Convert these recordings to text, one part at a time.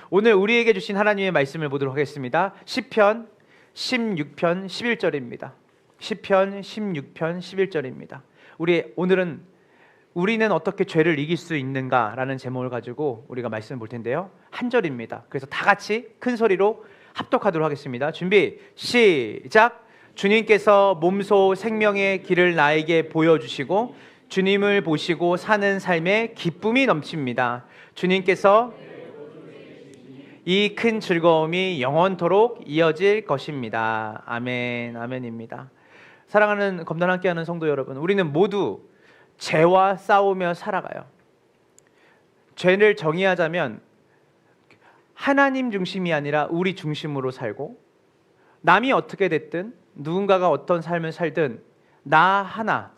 오늘 우리에게 주신 하나님의 말씀을 보도록 하겠습니다. 시편 16편 11절입니다. 시편 16편 11절입니다. 오늘은 우리는 어떻게 죄를 이길 수 있는가라는 제목을 가지고 우리가 말씀을 볼 텐데요. 한 절입니다. 그래서 다 같이 큰 소리로 합독하도록 하겠습니다. 준비 시작. 주님께서 몸소 생명의 길을 나에게 보여주시고 주님을 보시고 사는 삶에 기쁨이 넘칩니다. 주님께서 이 큰 즐거움이 영원토록 이어질 것입니다. 아멘, 아멘입니다. 사랑하는 검단 함께하는 성도 여러분, 우리는 모두 죄와 싸우며 살아가요. 죄를 정의하자면 하나님 중심이 아니라 우리 중심으로 살고, 남이 어떻게 됐든 누군가가 어떤 삶을 살든 나 하나,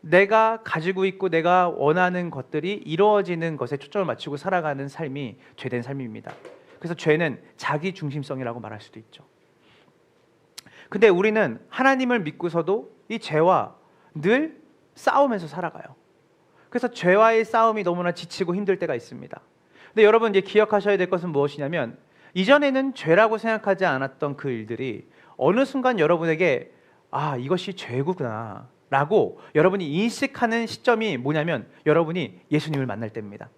내가 가지고 있고 내가 원하는 것들이 이루어지는 것에 초점을 맞추고 살아가는 삶이 죄된 삶입니다. 그래서 죄는 자기 중심성이라고 말할 수도 있죠. 근데 우리는 하나님을 믿고서도 이 죄와 늘 싸우면서 살아가요. 그래서 죄와의 싸움이 너무나 지치고 힘들 때가 있습니다. 근데 여러분 이제 기억하셔야 될 것은 무엇이냐면, 이전에는 죄라고 생각하지 않았던 그 일들이 어느 순간 여러분에게 이것이 죄구나 라고 여러분이 인식하는 시점이 뭐냐면, 여러분이 예수님을 만날 때입니다.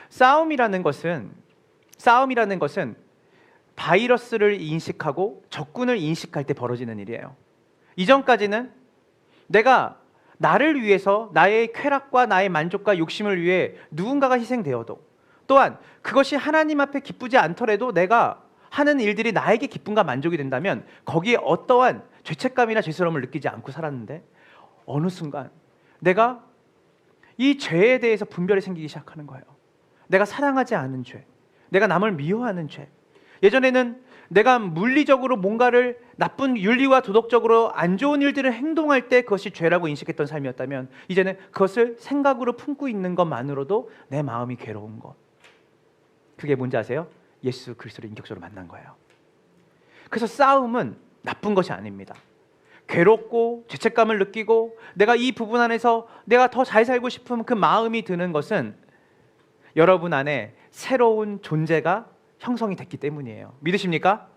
싸움이라는 것은 바이러스를 인식하고 적군을 인식할 때 벌어지는 일이에요. 이전까지는 내가 나를 위해서 나의 쾌락과 나의 만족과 욕심을 위해 누군가가 희생되어도, 또한 그것이 하나님 앞에 기쁘지 않더라도 내가 하는 일들이 나에게 기쁨과 만족이 된다면 거기에 어떠한 죄책감이나 죄스러움을 느끼지 않고 살았는데, 어느 순간 내가 이 죄에 대해서 분별이 생기기 시작하는 거예요. 내가 사랑하지 않은 죄, 내가 남을 미워하는 죄. 예전에는 내가 물리적으로 뭔가를 나쁜 윤리와 도덕적으로 안 좋은 일들을 행동할 때 그것이 죄라고 인식했던 삶이었다면, 이제는 그것을 생각으로 품고 있는 것만으로도 내 마음이 괴로운 것. 그게 뭔지 아세요? 예수 그리스도를 인격적으로 만난 거예요. 그래서 싸움은 나쁜 것이 아닙니다. 괴롭고 죄책감을 느끼고 내가 이 부분 안에서 내가 더 잘 살고 싶은 그 마음이 드는 것은 여러분 안에 새로운 존재가 형성이 됐기 때문이에요. 믿으십니까?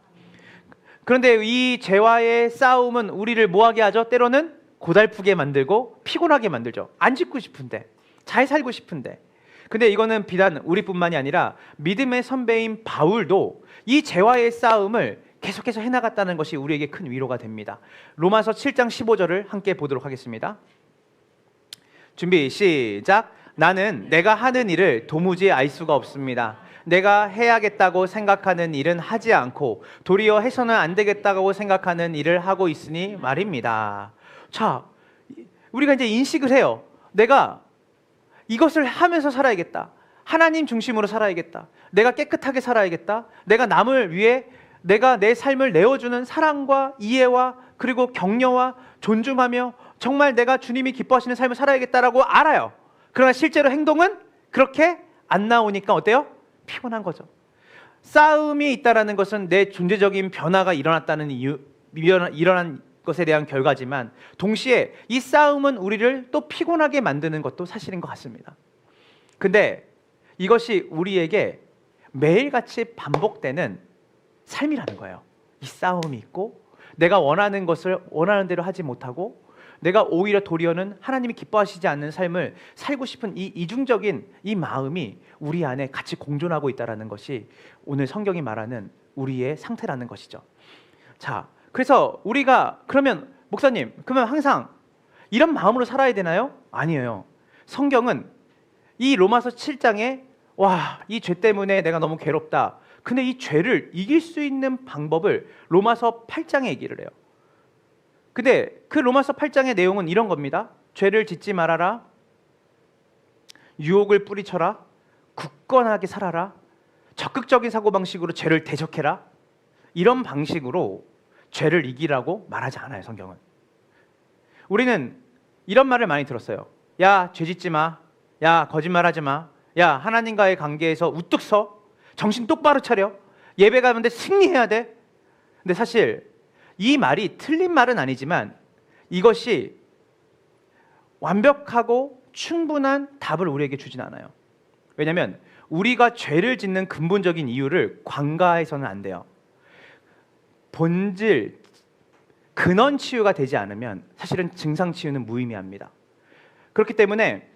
그런데 이 죄와의 싸움은 우리를 뭐하게 하죠? 때로는 고달프게 만들고 피곤하게 만들죠. 안 짓고 싶은데, 잘 살고 싶은데. 근데 이거는 비단 우리뿐만이 아니라 믿음의 선배인 바울도 이 죄와의 싸움을 계속해서 해나갔다는 것이 우리에게 큰 위로가 됩니다. 로마서 7장 15절을 함께 보도록 하겠습니다. 준비 시작. 나는 내가 하는 일을 도무지 알 수가 없습니다. 내가 해야겠다고 생각하는 일은 하지 않고 도리어 해서는 안 되겠다고 생각하는 일을 하고 있으니 말입니다. 자, 우리가 이제 인식을 해요. 내가 이것을 하면서 살아야겠다. 하나님 중심으로 살아야겠다. 내가 깨끗하게 살아야겠다. 내가 남을 위해 내가 내 삶을 내어주는 사랑과 이해와 그리고 격려와 존중하며 정말 내가 주님이 기뻐하시는 삶을 살아야겠다라고 알아요. 그러나 실제로 행동은 그렇게 안 나오니까 어때요? 피곤한 거죠. 싸움이 있다라는 것은 내 존재적인 변화가 일어났다는 일어난 것에 대한 결과지만, 동시에 이 싸움은 우리를 또 피곤하게 만드는 것도 사실인 것 같습니다. 근데 이것이 우리에게 매일같이 반복되는 삶이라는 거예요. 이 싸움이 있고 내가 원하는 것을 원하는 대로 하지 못하고 내가 오히려 도리어는 하나님이 기뻐하시지 않는 삶을 살고 싶은 이 이중적인 이 마음이 우리 안에 같이 공존하고 있다는 것이 오늘 성경이 말하는 우리의 상태라는 것이죠. 자, 그래서 우리가 그러면 목사님, 그러면 항상 이런 마음으로 살아야 되나요? 아니에요. 성경은 이 로마서 7장에 이 죄 때문에 내가 너무 괴롭다. 근데 이 죄를 이길 수 있는 방법을 로마서 8장에 얘기를 해요. 근데 그 로마서 8장의 내용은 이런 겁니다. 죄를 짓지 말아라. 유혹을 뿌리쳐라. 굳건하게 살아라. 적극적인 사고방식으로 죄를 대적해라. 이런 방식으로 죄를 이기라고 말하지 않아요, 성경은. 우리는 이런 말을 많이 들었어요. 야, 죄 짓지 마. 야, 거짓말하지 마. 야, 하나님과의 관계에서 우뚝 서. 정신 똑바로 차려. 예배 가는데 승리해야 돼. 근데 사실 이 말이 틀린 말은 아니지만 이것이 완벽하고 충분한 답을 우리에게 주진 않아요. 왜냐하면 우리가 죄를 짓는 근본적인 이유를 관가해서는 안 돼요. 본질, 근원 치유가 되지 않으면 사실은 증상 치유는 무의미합니다. 그렇기 때문에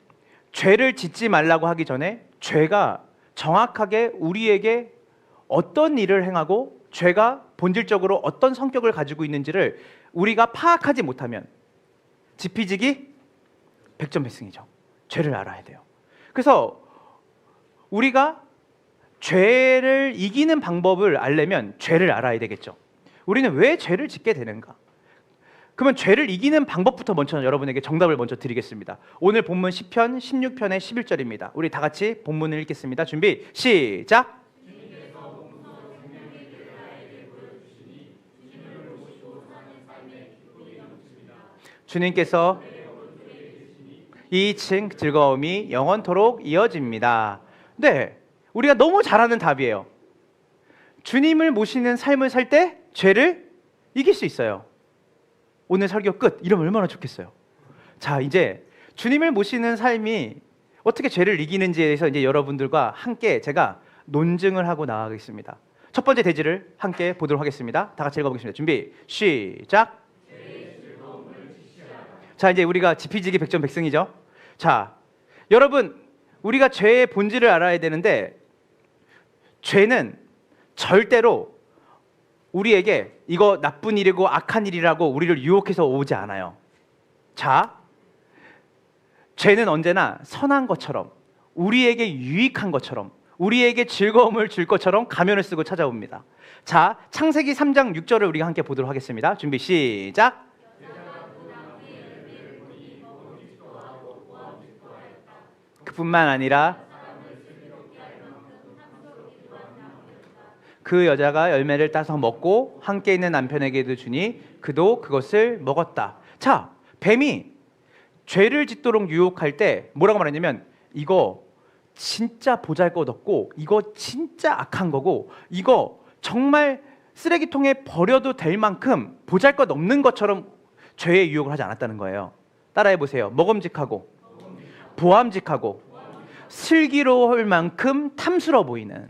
죄를 짓지 말라고 하기 전에 죄가 정확하게 우리에게 어떤 일을 행하고 죄가 본질적으로 어떤 성격을 가지고 있는지를 우리가 파악하지 못하면 지피지기 백전백승이죠. 죄를 알아야 돼요. 그래서 우리가 죄를 이기는 방법을 알려면 죄를 알아야 되겠죠. 우리는 왜 죄를 짓게 되는가? 그러면 죄를 이기는 방법부터 먼저 여러분에게 정답을 먼저 드리겠습니다. 오늘 본문 시편 16편의 11절입니다. 우리 다 같이 본문을 읽겠습니다. 준비 시작. 주님께서 이 층 즐거움이 영원토록 이어집니다. 네, 우리가 너무 잘 아는 답이에요. 주님을 모시는 삶을 살 때 죄를 이길 수 있어요. 오늘 설교 끝. 이러면 얼마나 좋겠어요. 자, 이제 주님을 모시는 삶이 어떻게 죄를 이기는지에 대해서 이제 여러분들과 함께 제가 논증을 하고 나가겠습니다. 첫 번째 대지를 함께 보도록 하겠습니다. 다 같이 읽어보겠습니다. 준비 시작. 자, 이제 우리가 지피지기 백전백승이죠. 자, 여러분, 우리가 죄의 본질을 알아야 되는데 죄는 절대로 우리에게 이거 나쁜 일이고 악한 일이라고 우리를 유혹해서 오지 않아요. 자, 죄는 언제나 선한 것처럼, 우리에게 유익한 것처럼, 우리에게 즐거움을 줄 것처럼 가면을 쓰고 찾아옵니다. 자, 창세기 3장 6절을 우리가 함께 보도록 하겠습니다. 준비 시작. 그뿐만 아니라 그 여자가 열매를 따서 먹고 함께 있는 남편에게도 주니 그도 그것을 먹었다. 자, 뱀이 죄를 짓도록 유혹할 때 뭐라고 말했냐면 이거 진짜 보잘것없고 이거 진짜 악한 거고 이거 정말 쓰레기통에 버려도 될 만큼 보잘것없는 것처럼 죄의 유혹을 하지 않았다는 거예요. 따라해 보세요. 먹음직하고 보암직하고 슬기로울 만큼 탐스러워 보이는.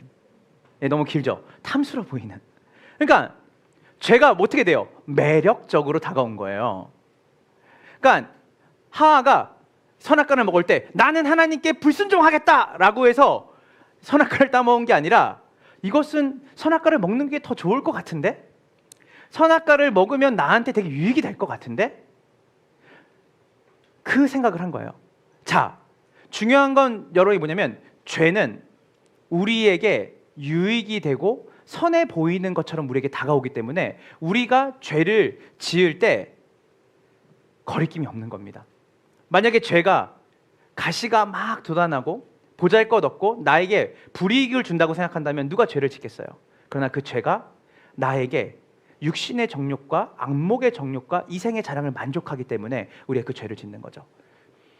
네, 너무 길죠? 탐스러워 보이는. 그러니까 죄가 어떻게 돼요? 매력적으로 다가온 거예요. 그러니까 하와가 선악과를 먹을 때 나는 하나님께 불순종하겠다라고 해서 선악과를 따먹은 게 아니라 이것은 선악과를 먹는 게 더 좋을 것 같은데? 선악과를 먹으면 나한테 되게 유익이 될 것 같은데? 그 생각을 한 거예요. 자, 중요한 건 여러분이 뭐냐면 죄는 우리에게 유익이 되고 선해 보이는 것처럼 우리에게 다가오기 때문에 우리가 죄를 지을 때 거리낌이 없는 겁니다. 만약에 죄가 가시가 막 돋아나고 보잘것없고 나에게 불이익을 준다고 생각한다면 누가 죄를 짓겠어요? 그러나 그 죄가 나에게 육신의 정욕과 안목의 정욕과 이생의 자랑을 만족하기 때문에 우리가 그 죄를 짓는 거죠.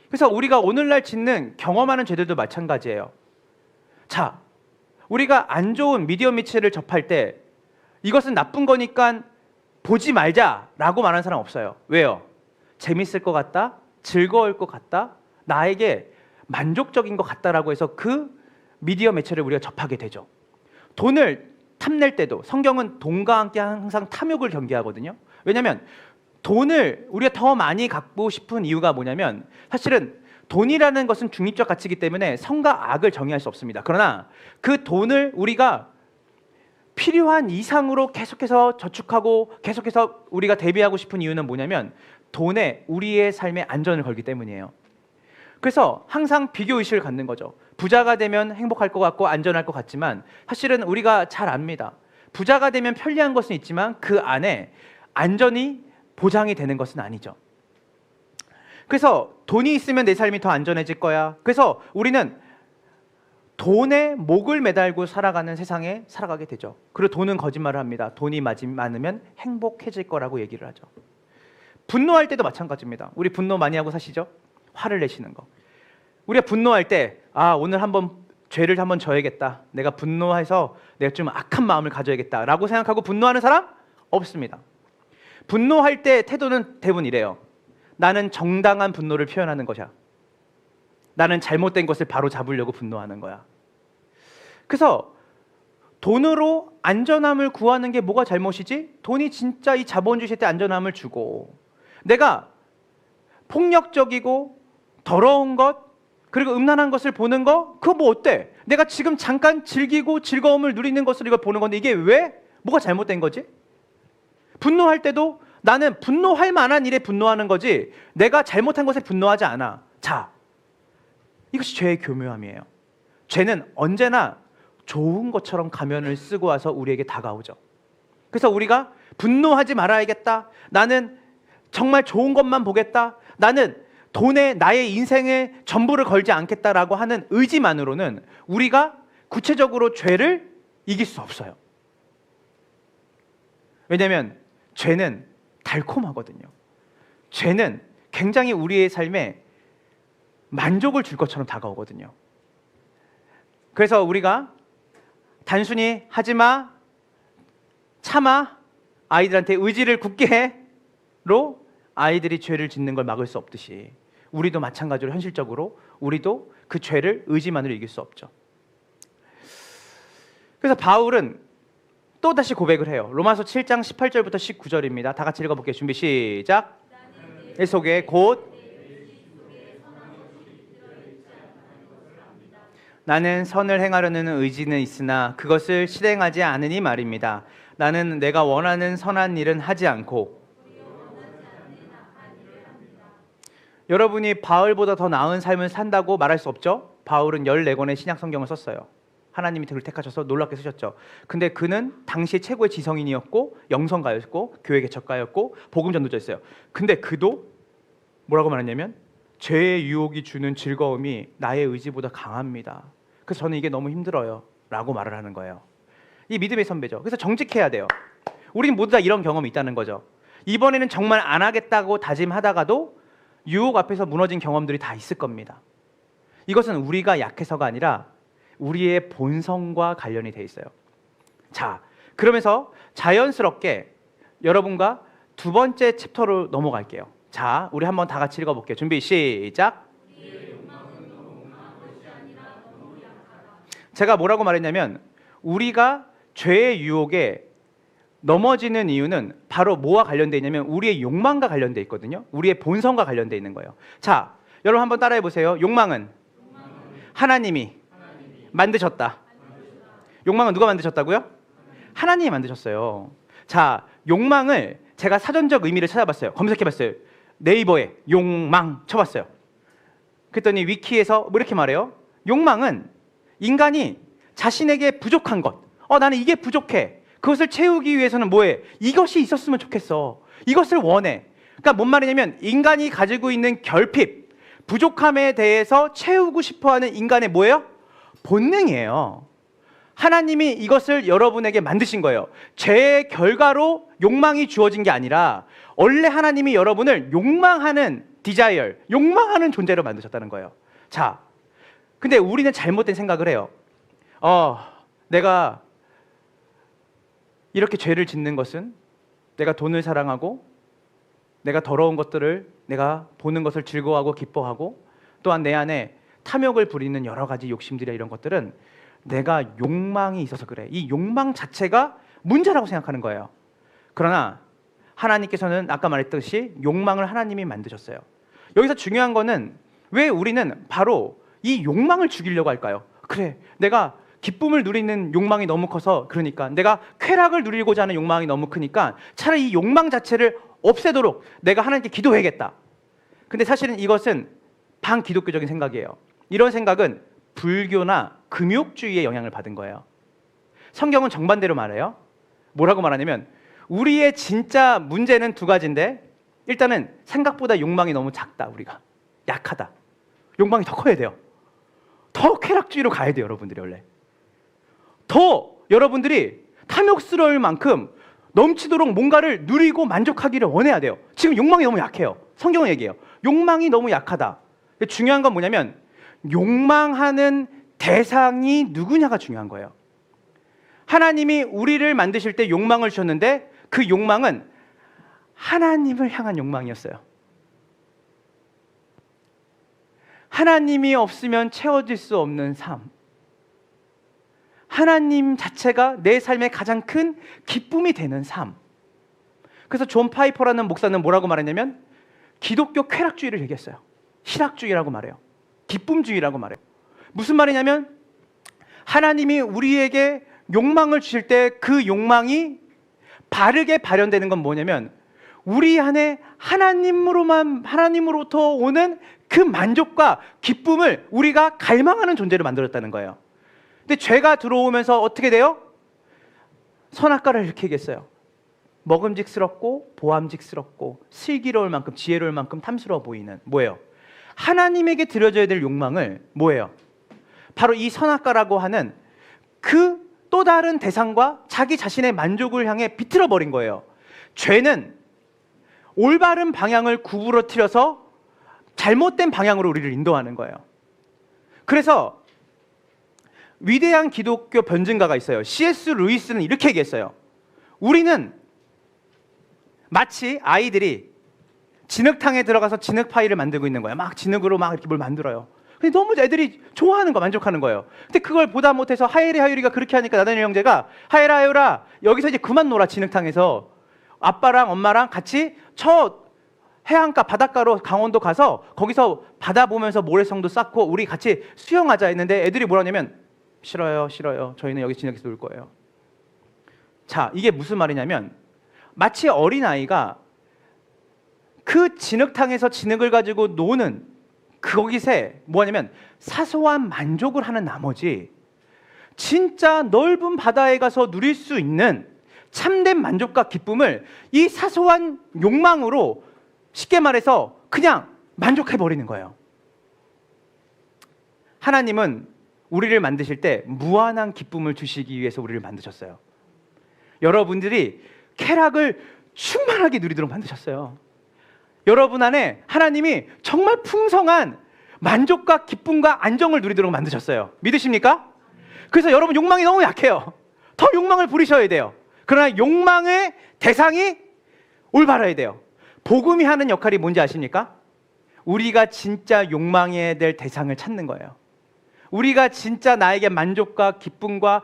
그래서 우리가 오늘날 짓는 경험하는 죄들도 마찬가지예요. 자, 우리가 안 좋은 미디어 매체를 접할 때 이것은 나쁜 거니까 보지 말자라고 말하는 사람 없어요. 왜요? 재밌을 것 같다, 즐거울 것 같다, 나에게 만족적인 것 같다라고 해서 그 미디어 매체를 우리가 접하게 되죠. 돈을 탐낼 때도 성경은 돈과 함께 항상 탐욕을 경계하거든요. 왜냐하면 돈을 우리가 더 많이 갖고 싶은 이유가 뭐냐면 사실은 돈이라는 것은 중립적 가치이기 때문에 선과 악을 정의할 수 없습니다. 그러나 그 돈을 우리가 필요한 이상으로 계속해서 저축하고 계속해서 우리가 대비하고 싶은 이유는 뭐냐면 돈에 우리의 삶의 안전을 걸기 때문이에요. 그래서 항상 비교의식을 갖는 거죠. 부자가 되면 행복할 것 같고 안전할 것 같지만 사실은 우리가 잘 압니다. 부자가 되면 편리한 것은 있지만 그 안에 안전이 보장이 되는 것은 아니죠. 그래서 돈이 있으면 내 삶이 더 안전해질 거야. 그래서 우리는 돈에 목을 매달고 살아가는 세상에 살아가게 되죠. 그리고 돈은 거짓말을 합니다. 돈이 많으면 행복해질 거라고 얘기를 하죠. 분노할 때도 마찬가지입니다. 우리 분노 많이 하고 사시죠? 화를 내시는 거. 우리가 분노할 때 오늘 한번 죄를 한번 져야겠다. 내가 분노해서 내가 좀 악한 마음을 가져야겠다라고 생각하고 분노하는 사람 없습니다. 분노할 때 태도는 대부분 이래요. 나는 정당한 분노를 표현하는 것이야. 나는 잘못된 것을 바로 잡으려고 분노하는 거야. 그래서 돈으로 안전함을 구하는 게 뭐가 잘못이지? 돈이 진짜 이 자본주의 시대 안전함을 주고, 내가 폭력적이고 더러운 것 그리고 음란한 것을 보는 거, 그거 뭐 어때? 내가 지금 잠깐 즐기고 즐거움을 누리는 것을 이걸 보는 건데 이게 왜? 뭐가 잘못된 거지? 분노할 때도 나는 분노할 만한 일에 분노하는 거지 내가 잘못한 것에 분노하지 않아. 자, 이것이 죄의 교묘함이에요. 죄는 언제나 좋은 것처럼 가면을 쓰고 와서 우리에게 다가오죠. 그래서 우리가 분노하지 말아야겠다, 나는 정말 좋은 것만 보겠다, 나는 돈에 나의 인생의 전부를 걸지 않겠다라고 하는 의지만으로는 우리가 구체적으로 죄를 이길 수 없어요. 왜냐하면 죄는 달콤하거든요. 죄는 굉장히 우리의 삶에 만족을 줄 것처럼 다가오거든요. 그래서 우리가 단순히 하지마, 참아, 아이들한테 의지를 굳게 해로 아이들이 죄를 짓는 걸 막을 수 없듯이 우리도 마찬가지로 현실적으로 우리도 그 죄를 의지만으로 이길 수 없죠. 그래서 바울은 또 다시 고백을 해요. 로마서 7장 18절부터 19절입니다. 다 같이 읽어볼게요. 준비 시작. 내 속에 곧 나는 선을 행하려는 의지는 있으나 그것을 실행하지 않으니 말입니다. 나는 내가 원하는 선한 일은 하지 않고. 여러분이 바울보다 더 나은 삶을 산다고 말할 수 없죠. 바울은 14권의 신약 성경을 썼어요. 하나님이 그를 택하셔서 놀랍게 쓰셨죠. 근데 그는 당시 최고의 지성인이었고 영성가였고 교회 개척가였고 복음 전도자였어요. 근데 그도 뭐라고 말했냐면 죄의 유혹이 주는 즐거움이 나의 의지보다 강합니다. 그래서 저는 이게 너무 힘들어요 라고 말을 하는 거예요. 이 믿음의 선배죠. 그래서 정직해야 돼요. 우리는 모두 다 이런 경험이 있다는 거죠. 이번에는 정말 안 하겠다고 다짐하다가도 유혹 앞에서 무너진 경험들이 다 있을 겁니다. 이것은 우리가 약해서가 아니라 우리의 본성과 관련이 돼 있어요. 자, 그러면서 자연스럽게 여러분과 두 번째 챕터로 넘어갈게요. 자, 우리 한번 다 같이 읽어볼게요. 준비 시작. 제가 뭐라고 말했냐면 우리가 죄의 유혹에 넘어지는 이유는 바로 뭐와 관련되어 있냐면 우리의 욕망과 관련되어 있거든요. 우리의 본성과 관련되어 있는 거예요. 자, 여러분 한번 따라해 보세요. 욕망은 하나님이 만드셨다. 욕망은 누가 만드셨다고요? 하나님이 만드셨어요. 자, 욕망을 제가 사전적 의미를 찾아봤어요. 검색해봤어요. 네이버에 욕망 쳐봤어요. 그랬더니 위키에서 뭐 이렇게 말해요. 욕망은 인간이 자신에게 부족한 것, 나는 이게 부족해, 그것을 채우기 위해서는 뭐해? 이것이 있었으면 좋겠어. 이것을 원해. 그러니까 뭔 말이냐면 인간이 가지고 있는 결핍, 부족함에 대해서 채우고 싶어하는 인간의 뭐예요? 본능이에요. 하나님이 이것을 여러분에게 만드신 거예요. 죄의 결과로 욕망이 주어진 게 아니라 원래 하나님이 여러분을 욕망하는 디자이어, 욕망하는 존재로 만드셨다는 거예요. 자, 근데 우리는 잘못된 생각을 해요. 내가 이렇게 죄를 짓는 것은 내가 돈을 사랑하고 내가 더러운 것들을 내가 보는 것을 즐거워하고 기뻐하고 또한 내 안에 탐욕을 부리는 여러 가지 욕심들이나 이런 것들은 내가 욕망이 있어서 그래. 이 욕망 자체가 문제라고 생각하는 거예요. 그러나 하나님께서는 아까 말했듯이 욕망을 하나님이 만드셨어요. 여기서 중요한 거는 왜 우리는 바로 이 욕망을 죽이려고 할까요? 그래, 내가 기쁨을 누리는 욕망이 너무 커서, 그러니까 내가 쾌락을 누리고자 하는 욕망이 너무 크니까 차라리 이 욕망 자체를 없애도록 내가 하나님께 기도해야겠다. 근데 사실은 이것은 반기독교적인 생각이에요. 이런 생각은 불교나 금욕주의의 영향을 받은 거예요. 성경은 정반대로 말해요. 뭐라고 말하냐면 우리의 진짜 문제는 두 가지인데, 일단은 생각보다 욕망이 너무 작다. 우리가 약하다. 욕망이 더 커야 돼요. 더 쾌락주의로 가야 돼요. 여러분들이 원래 더 여러분들이 탐욕스러울 만큼 넘치도록 뭔가를 누리고 만족하기를 원해야 돼요. 지금 욕망이 너무 약해요. 성경은 얘기해요. 욕망이 너무 약하다. 중요한 건 뭐냐면 욕망하는 대상이 누구냐가 중요한 거예요. 하나님이 우리를 만드실 때 욕망을 주셨는데 그 욕망은 하나님을 향한 욕망이었어요. 하나님이 없으면 채워질 수 없는 삶. 하나님 자체가 내 삶의 가장 큰 기쁨이 되는 삶. 그래서 존 파이퍼라는 목사는 뭐라고 말했냐면 기독교 쾌락주의를 얘기했어요. 희락주의라고 말해요. 기쁨주의라고 말해요. 무슨 말이냐면 하나님이 우리에게 욕망을 주실 때 그 욕망이 바르게 발현되는 건 뭐냐면 우리 안에 하나님으로부터 오는 그 만족과 기쁨을 우리가 갈망하는 존재로 만들었다는 거예요. 근데 죄가 들어오면서 어떻게 돼요? 선악과를 이렇게 얘기했어요. 먹음직스럽고 보암직스럽고 슬기로울 만큼 지혜로울 만큼 탐스러워 보이는 뭐예요? 하나님에게 드려져야 될 욕망을 뭐예요? 바로 이 선악과라고 하는 그 또 다른 대상과 자기 자신의 만족을 향해 비틀어 버린 거예요. 죄는 올바른 방향을 구부러뜨려서 잘못된 방향으로 우리를 인도하는 거예요. 그래서 위대한 기독교 변증가가 있어요. C.S. 루이스는 이렇게 얘기했어요. 우리는 마치 아이들이 진흙탕에 들어가서 진흙 파이를 만들고 있는 거예요. 막 진흙으로 막 이렇게 뭘 만들어요. 근데 너무 애들이 좋아하는 거, 만족하는 거예요. 근데 그걸 보다 못해서 하율이가 그렇게 하니까 나다니엘 형제가 하율아 여기서 이제 그만 놀아. 진흙탕에서 아빠랑 엄마랑 같이 저 해안가 바닷가로 강원도 가서 거기서 바다 보면서 모래성도 쌓고 우리 같이 수영하자 했는데 애들이 뭐라냐면 싫어요. 저희는 여기 진흙에서 놀 거예요. 자, 이게 무슨 말이냐면 마치 어린아이가 그 진흙탕에서 진흙을 가지고 노는 거기서 뭐냐면 사소한 만족을 하는 나머지 진짜 넓은 바다에 가서 누릴 수 있는 참된 만족과 기쁨을 이 사소한 욕망으로 쉽게 말해서 그냥 만족해버리는 거예요. 하나님은 우리를 만드실 때 무한한 기쁨을 주시기 위해서 우리를 만드셨어요. 여러분들이 쾌락을 충만하게 누리도록 만드셨어요. 여러분 안에 하나님이 정말 풍성한 만족과 기쁨과 안정을 누리도록 만드셨어요. 믿으십니까? 그래서 여러분 욕망이 너무 약해요. 더 욕망을 부리셔야 돼요. 그러나 욕망의 대상이 올바라야 돼요. 복음이 하는 역할이 뭔지 아십니까? 우리가 진짜 욕망해야 될 대상을 찾는 거예요. 우리가 진짜 나에게 만족과 기쁨과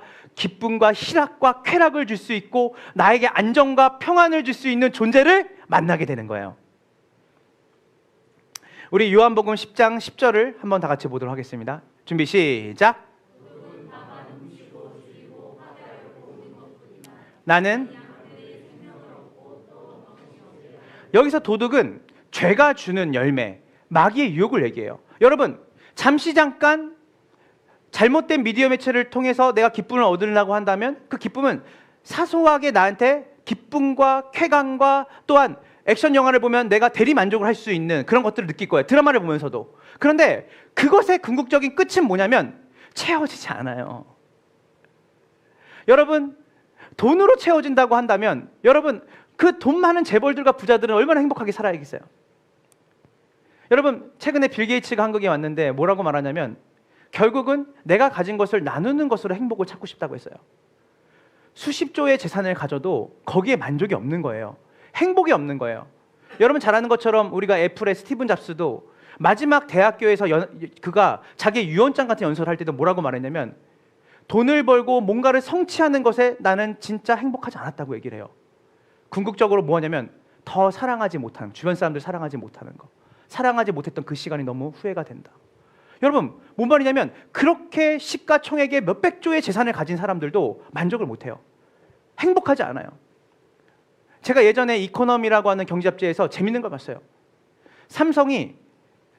희락과 쾌락을 줄 수 있고 나에게 안정과 평안을 줄 수 있는 존재를 만나게 되는 거예요. 우리 요한복음 10장 10절을 한번 다 같이 보도록 하겠습니다. 준비 시작. 나는 여기서 도둑은 죄가 주는 열매, 마귀의 유혹을 얘기해요. 여러분, 잠시 잠깐 잘못된 미디어 매체를 통해서 내가 기쁨을 얻으려고 한다면 그 기쁨은 사소하게 나한테 기쁨과 쾌감과 또한 액션 영화를 보면 내가 대리 만족을 할 수 있는 그런 것들을 느낄 거예요. 드라마를 보면서도. 그런데 그것의 궁극적인 끝은 뭐냐면 채워지지 않아요. 여러분, 돈으로 채워진다고 한다면 여러분, 그 돈 많은 재벌들과 부자들은 얼마나 행복하게 살아야겠어요. 여러분, 최근에 빌 게이츠가 한국에 왔는데 뭐라고 말하냐면 결국은 내가 가진 것을 나누는 것으로 행복을 찾고 싶다고 했어요. 수십조의 재산을 가져도 거기에 만족이 없는 거예요. 행복이 없는 거예요. 여러분 잘 아는 것처럼 우리가 애플의 스티븐 잡스도 마지막 대학교에서 그가 자기 유언장 같은 연설을 할 때도 뭐라고 말했냐면 돈을 벌고 뭔가를 성취하는 것에 나는 진짜 행복하지 않았다고 얘기를 해요. 궁극적으로 뭐냐면 더 사랑하지 못하는, 주변 사람들 사랑하지 못하는 거, 사랑하지 못했던 그 시간이 너무 후회가 된다. 여러분 뭔 말이냐면 그렇게 시가총액의 몇백 조의 재산을 가진 사람들도 만족을 못해요. 행복하지 않아요. 제가 예전에 이코노미라고 하는 경제 잡지에서 재밌는 걸 봤어요. 삼성이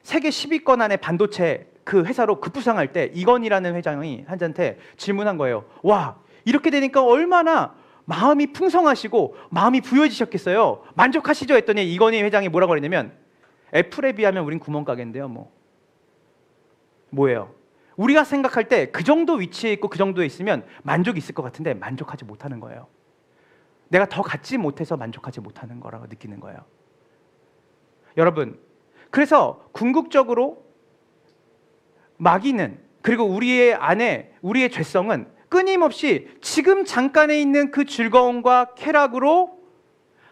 세계 10위권 안에 반도체 그 회사로 급부상할 때 이건희라는 회장이 한한테 질문한 거예요. 와, 이렇게 되니까 얼마나 마음이 풍성하시고 마음이 부여지셨겠어요. 만족하시죠? 했더니 이건희 회장이 뭐라고 그랬냐면 애플에 비하면 우린 구멍가게인데요. 뭐예요? 우리가 생각할 때 그 정도 위치에 있고 그 정도에 있으면 만족이 있을 것 같은데 만족하지 못하는 거예요. 내가 더 갖지 못해서 만족하지 못하는 거라고 느끼는 거예요. 여러분, 그래서 궁극적으로 마귀는 그리고 우리의 안에 우리의 죄성은 끊임없이 지금 잠깐에 있는 그 즐거움과 쾌락으로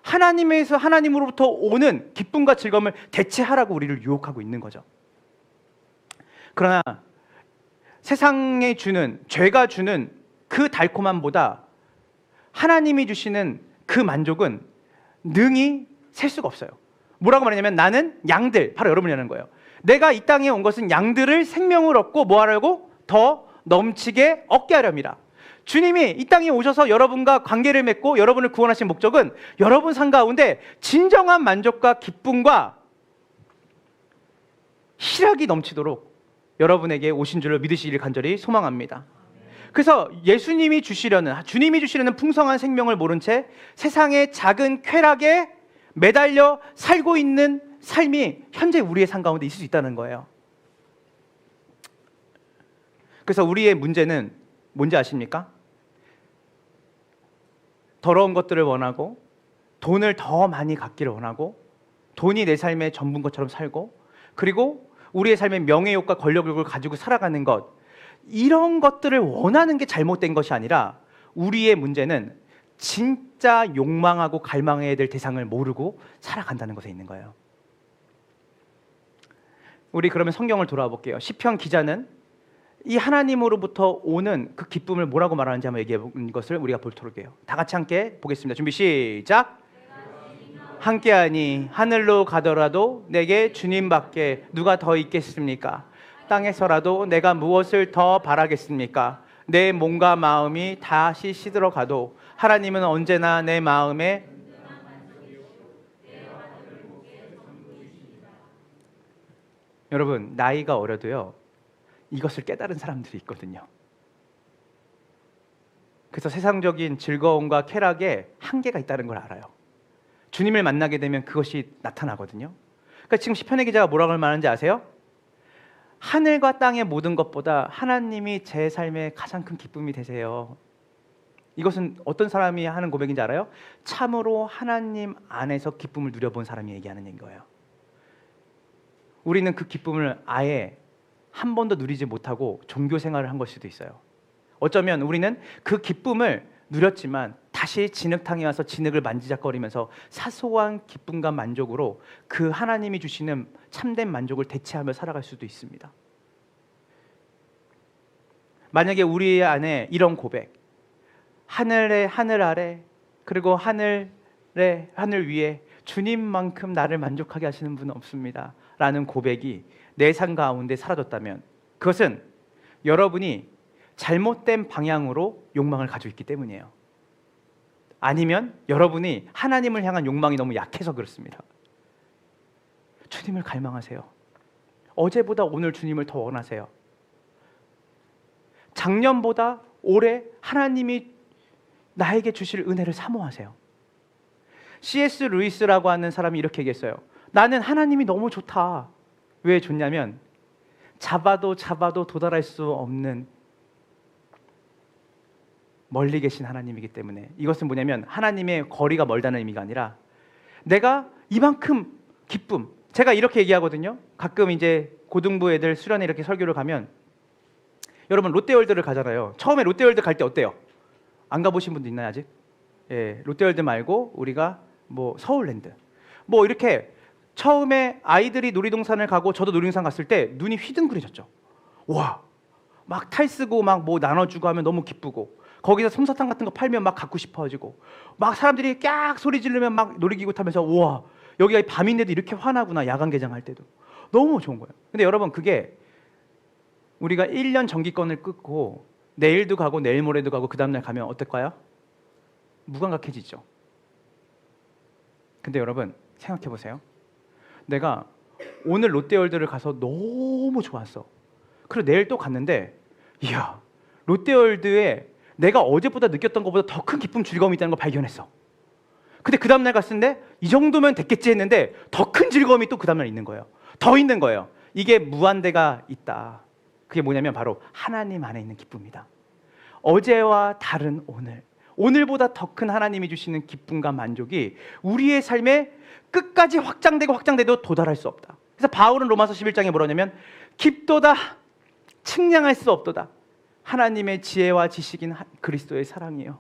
하나님으로부터 오는 기쁨과 즐거움을 대체하라고 우리를 유혹하고 있는 거죠. 그러나 세상에 주는, 죄가 주는 그 달콤함보다 하나님이 주시는 그 만족은 능히 셀 수가 없어요. 뭐라고 말하냐면 나는 양들, 바로 여러분이라는 거예요. 내가 이 땅에 온 것은 양들을 생명을 얻고 뭐 하려고? 더 넘치게 얻게 하렵니다. 주님이 이 땅에 오셔서 여러분과 관계를 맺고 여러분을 구원하신 목적은 여러분 삶 가운데 진정한 만족과 기쁨과 희락이 넘치도록 여러분에게 오신 줄을 믿으시기를 간절히 소망합니다. 그래서 주님이 주시려는 풍성한 생명을 모른 채 세상의 작은 쾌락에 매달려 살고 있는 삶이 현재 우리의 삶 가운데 있을 수 있다는 거예요. 그래서 우리의 문제는 뭔지 아십니까? 더러운 것들을 원하고 돈을 더 많이 갖기를 원하고 돈이 내 삶의 전부인 것처럼 살고 그리고 우리의 삶의 명예욕과 권력욕을 가지고 살아가는 것, 이런 것들을 원하는 게 잘못된 것이 아니라 우리의 문제는 진짜 욕망하고 갈망해야 될 대상을 모르고 살아간다는 것에 있는 거예요. 우리 그러면 성경을 돌아와 볼게요. 시편 기자는 이 하나님으로부터 오는 그 기쁨을 뭐라고 말하는지 한번 얘기해 본 것을 우리가 보도록 해요. 다 같이 함께 보겠습니다. 준비 시작. 함께하니 하늘로 가더라도 내게 주님밖에 누가 더 있겠습니까? 땅에서라도 내가 무엇을 더 바라겠습니까? 내 몸과 마음이 다시 시들어 가도 하나님은 언제나 내 마음에 여러분, 나이가 어려도요 이것을 깨달은 사람들이 있거든요. 그래서 세상적인 즐거움과 쾌락에 한계가 있다는 걸 알아요. 주님을 만나게 되면 그것이 나타나거든요. 그러니까 지금 시편의 기자가 뭐라고 말하는지 아세요? 하늘과 땅의 모든 것보다 하나님이 제 삶의 가장 큰 기쁨이 되세요. 이것은 어떤 사람이 하는 고백인지 알아요? 참으로 하나님 안에서 기쁨을 누려본 사람이 얘기하는 거예요. 우리는 그 기쁨을 아예 한 번도 누리지 못하고 종교 생활을 한 걸 수도 있어요. 어쩌면 우리는 그 기쁨을 누렸지만 다시 진흙탕에 와서 진흙을 만지작거리면서 사소한 기쁨과 만족으로 그 하나님이 주시는 참된 만족을 대체하며 살아갈 수도 있습니다. 만약에 우리 안에 이런 고백, 하늘에 하늘 아래 그리고 하늘 위에 주님만큼 나를 만족하게 하시는 분은 없습니다 라는 고백이 내 삶 가운데 사라졌다면 그것은 여러분이 잘못된 방향으로 욕망을 가지고 있기 때문이에요. 아니면 여러분이 하나님을 향한 욕망이 너무 약해서 그렇습니다. 주님을 갈망하세요. 어제보다 오늘 주님을 더 원하세요. 작년보다 올해 하나님이 나에게 주실 은혜를 사모하세요. C.S. 루이스라고 하는 사람이 이렇게 얘기했어요. 나는 하나님이 너무 좋다. 왜 좋냐면 잡아도 도달할 수 없는 멀리 계신 하나님이기 때문에. 이것은 뭐냐면 하나님의 거리가 멀다는 의미가 아니라 내가 이만큼 기쁨. 제가 이렇게 얘기하거든요. 가끔 이제 고등부 애들 수련회 이렇게 설교를 가면 여러분 롯데월드를 가잖아요. 처음에 롯데월드 갈 때 어때요? 안 가보신 분도 있나요 아직? 예, 롯데월드 말고 우리가 뭐 서울랜드 뭐 이렇게 처음에 아이들이 놀이동산을 가고 저도 놀이동산 갔을 때 눈이 휘둥그레졌죠. 와, 막 탈쓰고 막 뭐 나눠주고 하면 너무 기쁘고 거기서 솜사탕 같은 거 팔면 막 갖고 싶어지고 막 사람들이 깍 소리 지르면 막 놀이기구 타면서 우와 여기가 밤인데도 이렇게 환하구나. 야간 개장할 때도 너무 좋은 거예요. 근데 여러분 그게 우리가 1년 정기권을 끊고 내일도 가고 내일 모레도 가고 그 다음날 가면 어떨까요? 무감각해지죠. 근데 여러분 생각해 보세요. 내가 오늘 롯데월드를 가서 너무 좋았어. 그리고 내일 또 갔는데 이야 롯데월드에 내가 어제보다 느꼈던 것보다 더 큰 기쁨 즐거움이 있다는 걸 발견했어. 근데 그 다음날 갔는데 이 정도면 됐겠지 했는데 더 큰 즐거움이 또 그 다음날 있는 거예요. 더 있는 거예요. 이게 무한대가 있다. 그게 뭐냐면 바로 하나님 안에 있는 기쁨이다. 어제와 다른 오늘, 오늘보다 더 큰 하나님이 주시는 기쁨과 만족이 우리의 삶에 끝까지 확장돼도 도달할 수 없다. 그래서 바울은 로마서 11장에 뭐라냐면 깊도다 측량할 수 없도다. 하나님의 지혜와 지식인 그리스도의 사랑이에요.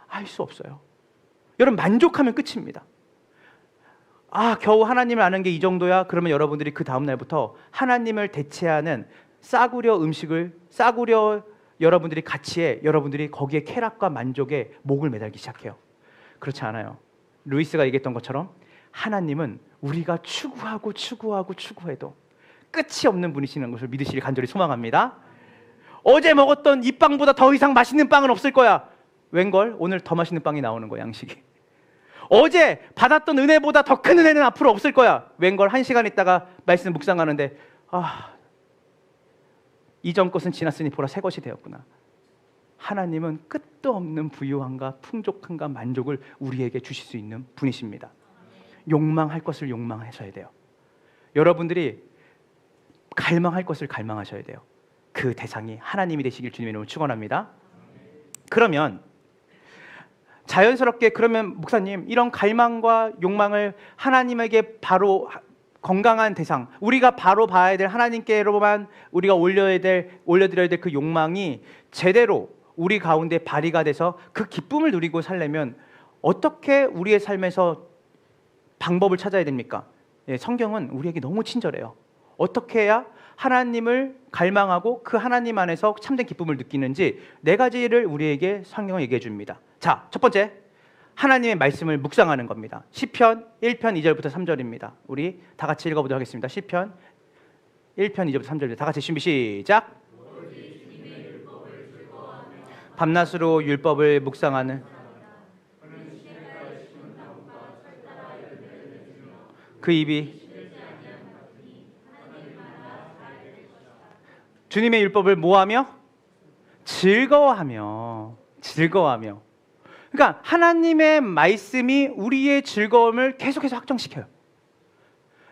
알 수 없어요. 여러분 만족하면 끝입니다. 아 겨우 하나님을 아는 게 이 정도야? 그러면 여러분들이 그 다음 날부터 하나님을 대체하는 싸구려 음식을 싸구려 여러분들이 가치에, 여러분들이 거기에 쾌락과 만족에 목을 매달기 시작해요. 그렇지 않아요. 루이스가 얘기했던 것처럼 하나님은 우리가 추구해도 끝이 없는 분이시는 것을 믿으시길 간절히 소망합니다. 어제 먹었던 이 빵보다 더 이상 맛있는 빵은 없을 거야. 웬걸? 오늘 더 맛있는 빵이 나오는 거야, 양식이. 어제 받았던 은혜보다 더 큰 은혜는 앞으로 없을 거야. 웬걸? 1시간 있다가 말씀 묵상하는데 이전 것은 지났으니 보라 새 것이 되었구나. 하나님은 끝도 없는 부유함과 풍족함과 만족을 우리에게 주실 수 있는 분이십니다. 욕망할 것을 욕망하셔야 돼요. 여러분들이 갈망할 것을 갈망하셔야 돼요. 그 대상이 하나님이 되시길 주님의 이름으로 축원합니다. 그러면 자연스럽게 그러면 목사님 이런 갈망과 욕망을 하나님에게 바로 건강한 대상, 우리가 바로 봐야 될 하나님께로만 우리가 올려드려야 될 그 욕망이 제대로 우리 가운데 발휘가 돼서 그 기쁨을 누리고 살려면 어떻게 우리의 삶에서 방법을 찾아야 됩니까? 성경은 우리에게 너무 친절해요. 어떻게 해야 하나님을 갈망하고 그 하나님 안에서 참된 기쁨을 느끼는지 4가지를 우리에게 성경은 얘기해 줍니다. 자, 첫 번째, 하나님의 말씀을 묵상하는 겁니다. 시편 1편 2절부터 3절입니다. 우리 다 같이 읽어보도록 하겠습니다. 시편 1편 2절부터 3절입니다. 다 같이 준비 시작. 밤낮으로 율법을 묵상하는 그 입이 주님의 율법을 뭐하며? 즐거워하며. 그러니까 하나님의 말씀이 우리의 즐거움을 계속해서 확정시켜요.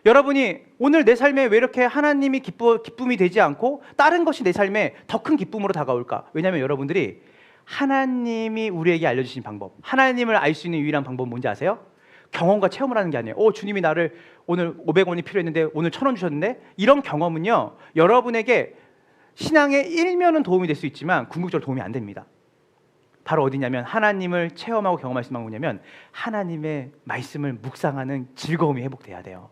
여러분이 오늘 내 삶에 왜 이렇게 하나님이 기쁨이 되지 않고 다른 것이 내 삶에 더 큰 기쁨으로 다가올까? 왜냐하면 여러분들이 하나님이 우리에게 알려주신 방법, 하나님을 알 수 있는 유일한 방법은 뭔지 아세요? 경험과 체험을 하는 게 아니에요. 주님이 나를 오늘 500원이 필요했는데 오늘 1,000원 주셨는데, 이런 경험은요 여러분에게 신앙의 일면은 도움이 될 수 있지만 궁극적으로 도움이 안 됩니다. 바로 어디냐면 하나님을 체험하고 경험할 수 있는 뭐냐면 하나님의 말씀을 묵상하는 즐거움이 회복돼야 돼요.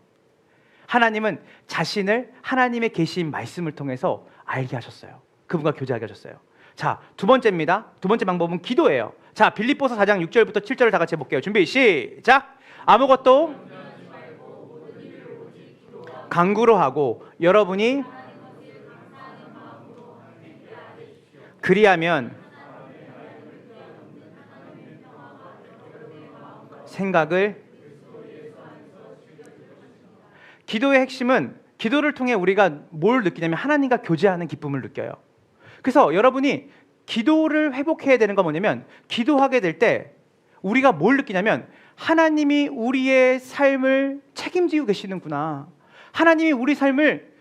하나님은 자신을 하나님의 계신 말씀을 통해서 알게 하셨어요. 그분과 교제하게 하셨어요. 자, 두 번째입니다. 두 번째 방법은 기도예요. 자, 빌립보서 4장 6절부터 7절을 다 같이 해볼게요. 준비 시작. 아무것도 간구로 하고 여러분이 그리하면 생각을, 기도의 핵심은 기도를 통해 우리가 뭘 느끼냐면 하나님과 교제하는 기쁨을 느껴요. 그래서 여러분이 기도를 회복해야 되는 건 뭐냐면, 기도하게 될 때 우리가 뭘 느끼냐면 하나님이 우리의 삶을 책임지고 계시는구나, 하나님이 우리 삶을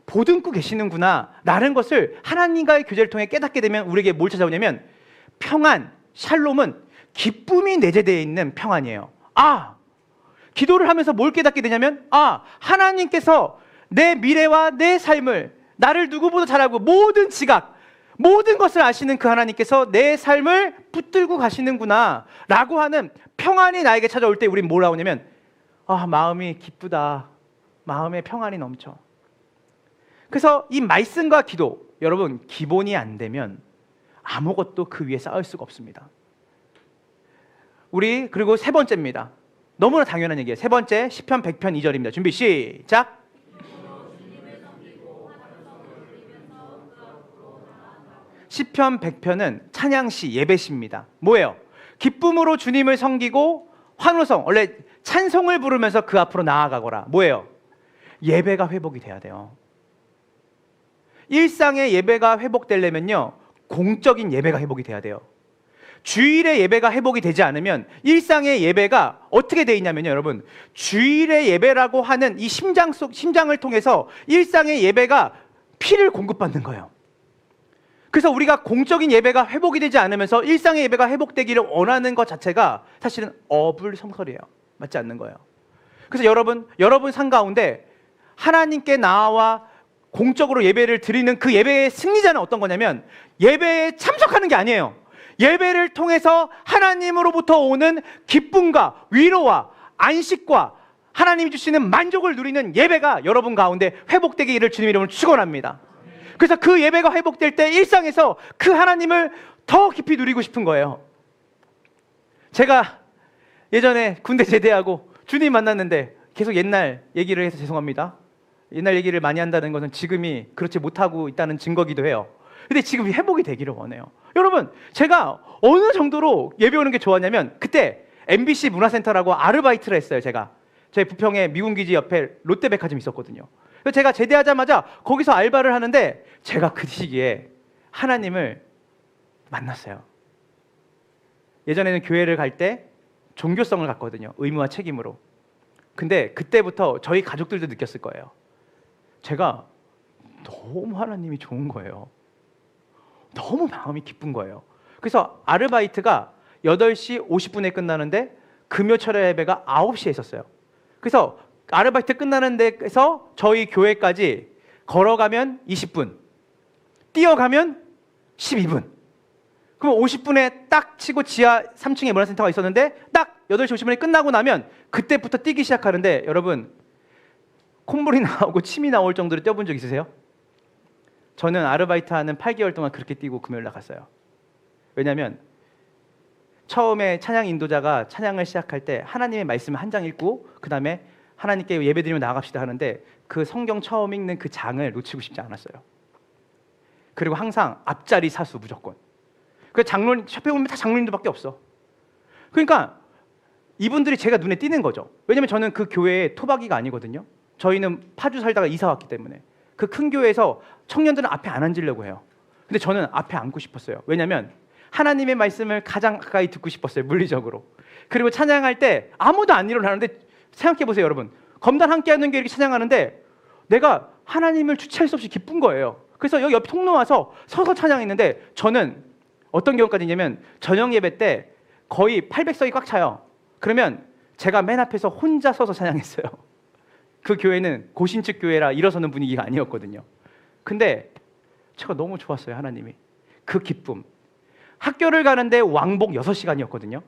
보듬고 계시는구나 라는 것을 하나님과의 교제를 통해 깨닫게 되면 우리에게 뭘 찾아오냐면 평안, 샬롬은 기쁨이 내재되어 있는 평안이에요. 기도를 하면서 뭘 깨닫게 되냐면 하나님께서 내 미래와 내 삶을, 나를 누구보다 잘 알고 모든 지각, 모든 것을 아시는 그 하나님께서 내 삶을 붙들고 가시는구나 라고 하는 평안이 나에게 찾아올 때 우린 뭘 하냐면 마음이 기쁘다, 마음에 평안이 넘쳐. 그래서 이 말씀과 기도, 여러분 기본이 안 되면 아무것도 그 위에 쌓을 수가 없습니다. 그리고 세 번째입니다. 너무나 당연한 얘기예요. 세 번째, 시편 100편 2절입니다. 준비 시작. 시편 100편은 찬양시, 예배시입니다. 뭐예요? 기쁨으로 주님을 섬기고 환호성, 원래 찬송을 부르면서 그 앞으로 나아가거라. 뭐예요? 예배가 회복이 돼야 돼요. 일상의 예배가 회복되려면요 공적인 예배가 회복이 돼야 돼요. 주일의 예배가 회복이 되지 않으면 일상의 예배가 어떻게 돼 있냐면요, 여러분, 주일의 예배라고 하는 이 심장을 통해서 일상의 예배가 피를 공급받는 거예요. 그래서 우리가 공적인 예배가 회복이 되지 않으면서 일상의 예배가 회복되기를 원하는 것 자체가 사실은 어불성설이에요. 맞지 않는 거예요. 그래서 여러분 삶 가운데 하나님께 나와 공적으로 예배를 드리는 그 예배의 승리자는 어떤 거냐면 예배에 참석하는 게 아니에요. 예배를 통해서 하나님으로부터 오는 기쁨과 위로와 안식과 하나님이 주시는 만족을 누리는 예배가 여러분 가운데 회복되기를 주님의 이름으로 축원합니다. 그래서 그 예배가 회복될 때 일상에서 그 하나님을 더 깊이 누리고 싶은 거예요. 제가 예전에 군대 제대하고 주님 만났는데 계속 옛날 얘기를 해서 죄송합니다. 옛날 얘기를 많이 한다는 것은 지금이 그렇지 못하고 있다는 증거기도 해요. 근데 지금 회복이 되기를 원해요. 여러분, 제가 어느 정도로 예배 오는 게 좋았냐면 그때 MBC 문화센터라고 아르바이트를 했어요. 제가 저희 부평에 미군기지 옆에 롯데백화점 있었거든요. 그래서 제가 제대하자마자 거기서 알바를 하는데 제가 그 시기에 하나님을 만났어요. 예전에는 교회를 갈 때 종교성을 갖거든요. 의무와 책임으로. 근데 그때부터 저희 가족들도 느꼈을 거예요. 제가 너무 하나님이 좋은 거예요. 너무 마음이 기쁜 거예요. 그래서 아르바이트가 8시 50분에 끝나는데 금요철의 예배가 9시에 있었어요. 그래서 아르바이트 끝나는 데에서 저희 교회까지 걸어가면 20분, 뛰어가면 12분. 그럼 50분에 딱 치고 지하 3층에 문화센터가 있었는데 딱 8시 50분에 끝나고 나면 그때부터 뛰기 시작하는데 여러분, 콧물이 나오고 침이 나올 정도로 뛰어본 적 있으세요? 저는 아르바이트 하는 8개월 동안 그렇게 뛰고 금요일 날 갔어요. 왜냐하면 처음에 찬양 인도자가 찬양을 시작할 때 하나님의 말씀을 한 장 읽고 그 다음에 하나님께 예배드리며 나아갑시다 하는데 그 성경 처음 읽는 그 장을 놓치고 싶지 않았어요. 그리고 항상 앞자리 사수 무조건. 그 장로님, 샵에 보면 다 장로님들밖에 없어. 그러니까 이분들이 제가 눈에 띄는 거죠. 왜냐면 저는 그 교회에 토박이가 아니거든요. 저희는 파주 살다가 이사 왔기 때문에 그 큰 교회에서 청년들은 앞에 안 앉으려고 해요. 근데 저는 앞에 앉고 싶었어요. 왜냐면 하나님의 말씀을 가장 가까이 듣고 싶었어요. 물리적으로. 그리고 찬양할 때 아무도 안 일어나는데 생각해 보세요, 여러분. 검단 함께 하는 게 이렇게 찬양하는데 내가 하나님을 주체할 수 없이 기쁜 거예요. 그래서 여기 옆 통로 와서 서서 찬양했는데 저는 어떤 경우까지 있냐면 저녁 예배 때 거의 800석이 꽉 차요. 그러면 제가 맨 앞에서 혼자 서서 찬양했어요. 그 교회는 고신측 교회라 일어서는 분위기가 아니었거든요. 근데 제가 너무 좋았어요, 하나님이. 그 기쁨. 학교를 가는데 왕복 6시간이었거든요.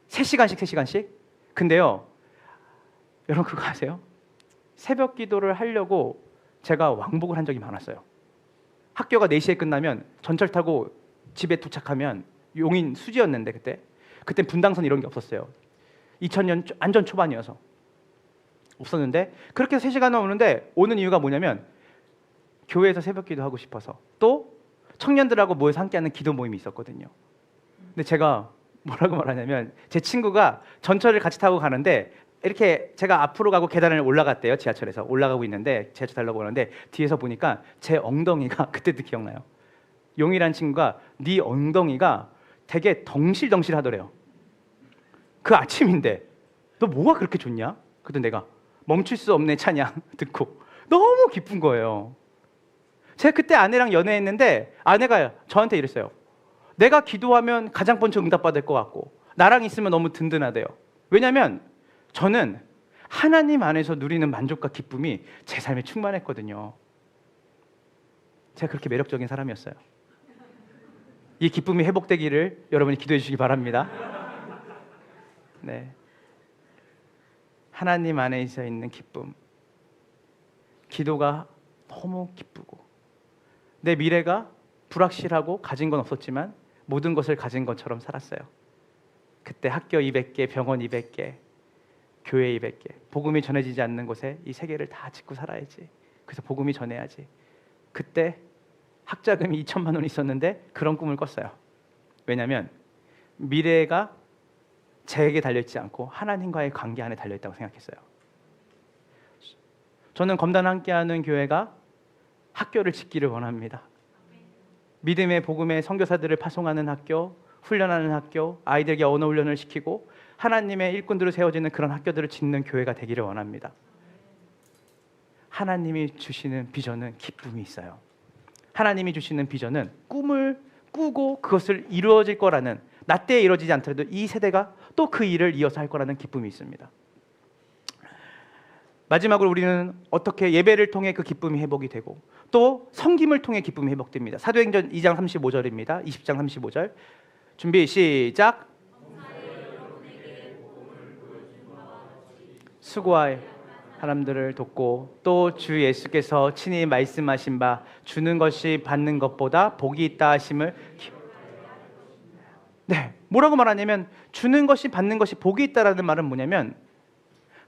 3시간씩 3시간씩. 근데요, 여러분 그거 아세요? 새벽 기도를 하려고 제가 왕복을 한 적이 많았어요. 학교가 4시에 끝나면 전철 타고 집에 도착하면 용인 수지였는데 그때 분당선 이런 게 없었어요. 2000년 안전 초반이어서 없었는데 그렇게 해서 3시간 오는데 오는 이유가 뭐냐면 교회에서 새벽 기도하고 싶어서 또 청년들하고 모여서 함께하는 기도 모임이 있었거든요. 근데 제가 뭐라고 말하냐면 제 친구가 전철을 같이 타고 가는데 이렇게 제가 앞으로 가고 계단을 올라갔대요. 지하철에서 올라가고 있는데 지하철 타려고 오는데 뒤에서 보니까 제 엉덩이가 그때도 기억나요. 용이란 친구가 네 엉덩이가 되게 덩실덩실 하더래요. 그 아침인데 너 뭐가 그렇게 좋냐? 그때 내가 멈출 수 없네 찬양 듣고 너무 기쁜 거예요. 제가 그때 아내랑 연애했는데 아내가 저한테 이랬어요. 내가 기도하면 가장 먼저 응답받을 것 같고 나랑 있으면 너무 든든하대요. 왜냐하면 저는 하나님 안에서 누리는 만족과 기쁨이 제 삶에 충만했거든요. 제가 그렇게 매력적인 사람이었어요. 이 기쁨이 회복되기를 여러분이 기도해 주시기 바랍니다. 네, 하나님 안에 있는 기쁨. 기도가 너무 기쁘고 내 미래가 불확실하고 가진 건 없었지만 모든 것을 가진 것처럼 살았어요. 그때 학교 200개, 병원 200개, 교회 200개. 복음이 전해지지 않는 곳에 이 세계를 다 짓고 살아야지. 그래서 복음이 전해야지. 그때 학자금이 2천만 원 있었는데 그런 꿈을 꿨어요. 왜냐하면 미래가 제에게 달려있지 않고 하나님과의 관계 안에 달려있다고 생각했어요. 저는 검단 함께하는 교회가 학교를 짓기를 원합니다. 믿음의 복음의 선교사들을 파송하는 학교, 훈련하는 학교, 아이들에게 언어 훈련을 시키고 하나님의 일꾼들을 세워지는 그런 학교들을 짓는 교회가 되기를 원합니다. 하나님이 주시는 비전은 기쁨이 있어요. 하나님이 주시는 비전은 꿈을 꾸고 그것을 이루어질 거라는, 나 때에 이루어지지 않더라도 이 세대가 또 그 일을 이어서 할 거라는 기쁨이 있습니다. 마지막으로 우리는 어떻게 예배를 통해 그 기쁨이 회복이 되고 또 섬김을 통해 기쁨이 회복됩니다. 사도행전 2장 35절입니다. 20장 35절. 준비 수고하여 사람들을 돕고 또 주 예수께서 친히 말씀하신 바 주는 것이 받는 것보다 복이 있다 하심을 뭐라고 말하냐면 주는 것이 받는 것이 복이 있다라는 말은 뭐냐면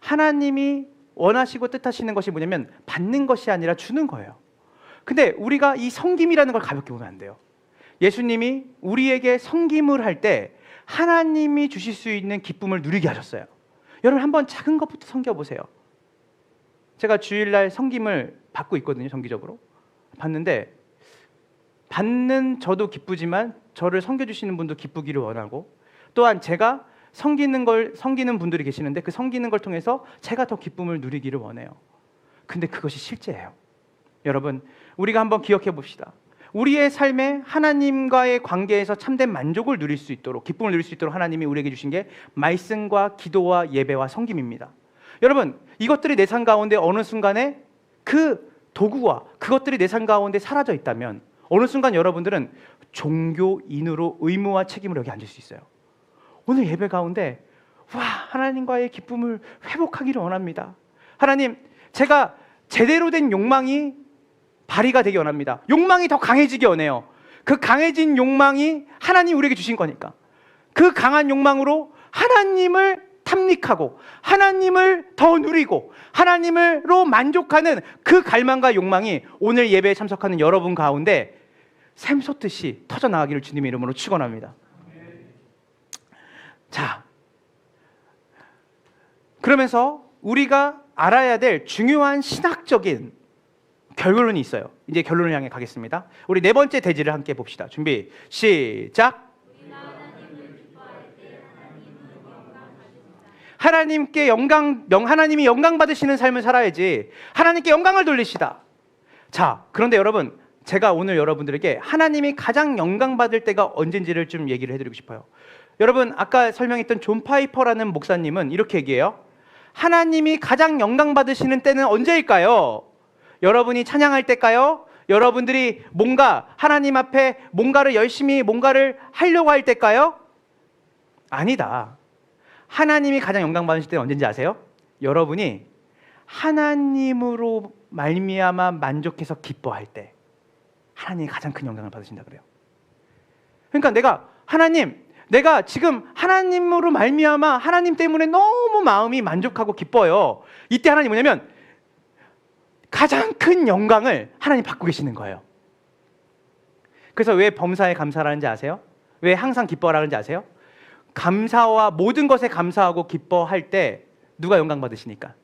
하나님이 원하시고 뜻하시는 것이 뭐냐면 받는 것이 아니라 주는 거예요. 근데 우리가 이 섬김이라는 걸 가볍게 보면 안 돼요. 예수님이 우리에게 섬김을 할 때 하나님이 주실 수 있는 기쁨을 누리게 하셨어요. 여러분 한번 작은 것부터 섬겨보세요. 제가 주일날 섬김을 받고 있거든요. 정기적으로 받는데 받는 저도 기쁘지만 저를 섬겨주시는 분도 기쁘기를 원하고 또한 제가 섬기는 분들이 계시는데 그 섬기는 걸 통해서 제가 더 기쁨을 누리기를 원해요. 근데 그것이 실제예요. 여러분 우리가 한번 기억해 봅시다. 우리의 삶에 하나님과의 관계에서 참된 만족을 누릴 수 있도록 기쁨을 누릴 수 있도록 하나님이 우리에게 주신 게 말씀과 기도와 예배와 섬김입니다. 여러분 이것들이 내 삶 가운데 어느 순간에 그 도구와 그것들이 내 삶 가운데 사라져 있다면 어느 순간 여러분들은 종교인으로 의무와 책임을 여기 앉을 수 있어요. 오늘 예배 가운데 하나님과의 기쁨을 회복하기를 원합니다. 하나님 제가 제대로 된 욕망이 발휘가 되기 원합니다. 욕망이 더 강해지기 원해요. 그 강해진 욕망이 하나님 우리에게 주신 거니까 그 강한 욕망으로 하나님을 탐닉하고 하나님을 더 누리고 하나님으로 만족하는 그 갈망과 욕망이 오늘 예배에 참석하는 여러분 가운데 샘솟듯이 터져나가기를 주님의 이름으로 축원합니다. 자, 그러면서 우리가 알아야 될 중요한 신학적인 결론이 있어요. 이제 결론을 향해 가겠습니다. 우리 네 번째 대지를 함께 봅시다. 준비 시작. 하나님께 하나님이 영광 받으시는 삶을 살아야지 하나님께 영광을 돌리시다. 자, 그런데 여러분 제가 오늘 여러분들에게 하나님이 가장 영광 받을 때가 언젠지를 좀 얘기를 해드리고 싶어요. 여러분 아까 설명했던 존 파이퍼라는 목사님은 이렇게 얘기해요. 하나님이 가장 영광 받으시는 때는 언제일까요? 여러분이 찬양할 때일까요? 여러분들이 뭔가 하나님 앞에 뭔가를 열심히 뭔가를 하려고 할 때일까요? 아니다. 하나님이 가장 영광 받으실 때는 언제인지 아세요? 여러분이 하나님으로 말미암아 만족해서 기뻐할 때 하나님이 가장 큰 영광을 받으신다 그래요. 그러니까 내가 지금 하나님으로 말미암아 하나님 때문에 너무 마음이 만족하고 기뻐요. 이때 하나님 뭐냐면 가장 큰 영광을 하나님 받고 계시는 거예요. 그래서 왜 범사에 감사하는지 아세요? 왜 항상 기뻐하라는지 아세요? 감사와 모든 것에 감사하고 기뻐할 때 누가 영광 받으시니까.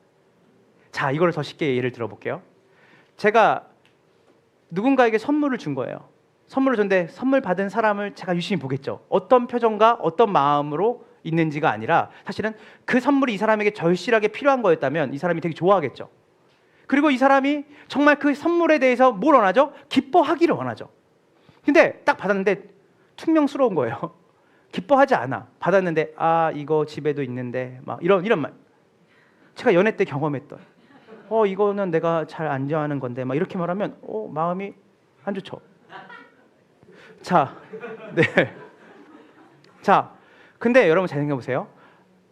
자, 이거를 더 쉽게 예를 들어볼게요. 제가 누군가에게 선물을 준 거예요. 선물을 줬는데 선물 받은 사람을 제가 유심히 보겠죠. 어떤 표정과 어떤 마음으로 있는지가 아니라 사실은 그 선물이 이 사람에게 절실하게 필요한 거였다면 이 사람이 되게 좋아하겠죠. 그리고 이 사람이 정말 그 선물에 대해서 뭘 원하죠? 기뻐하기를 원하죠. 근데 딱 받았는데 퉁명스러운 거예요. 기뻐하지 않아. 받았는데 이거 집에도 있는데 막 이런 말. 제가 연애 때 경험했던 이거는 내가 잘 안 좋아하는 건데 막 이렇게 말하면 마음이 안 좋죠. 자, 네. 자, 근데 여러분 잘 생각해 보세요.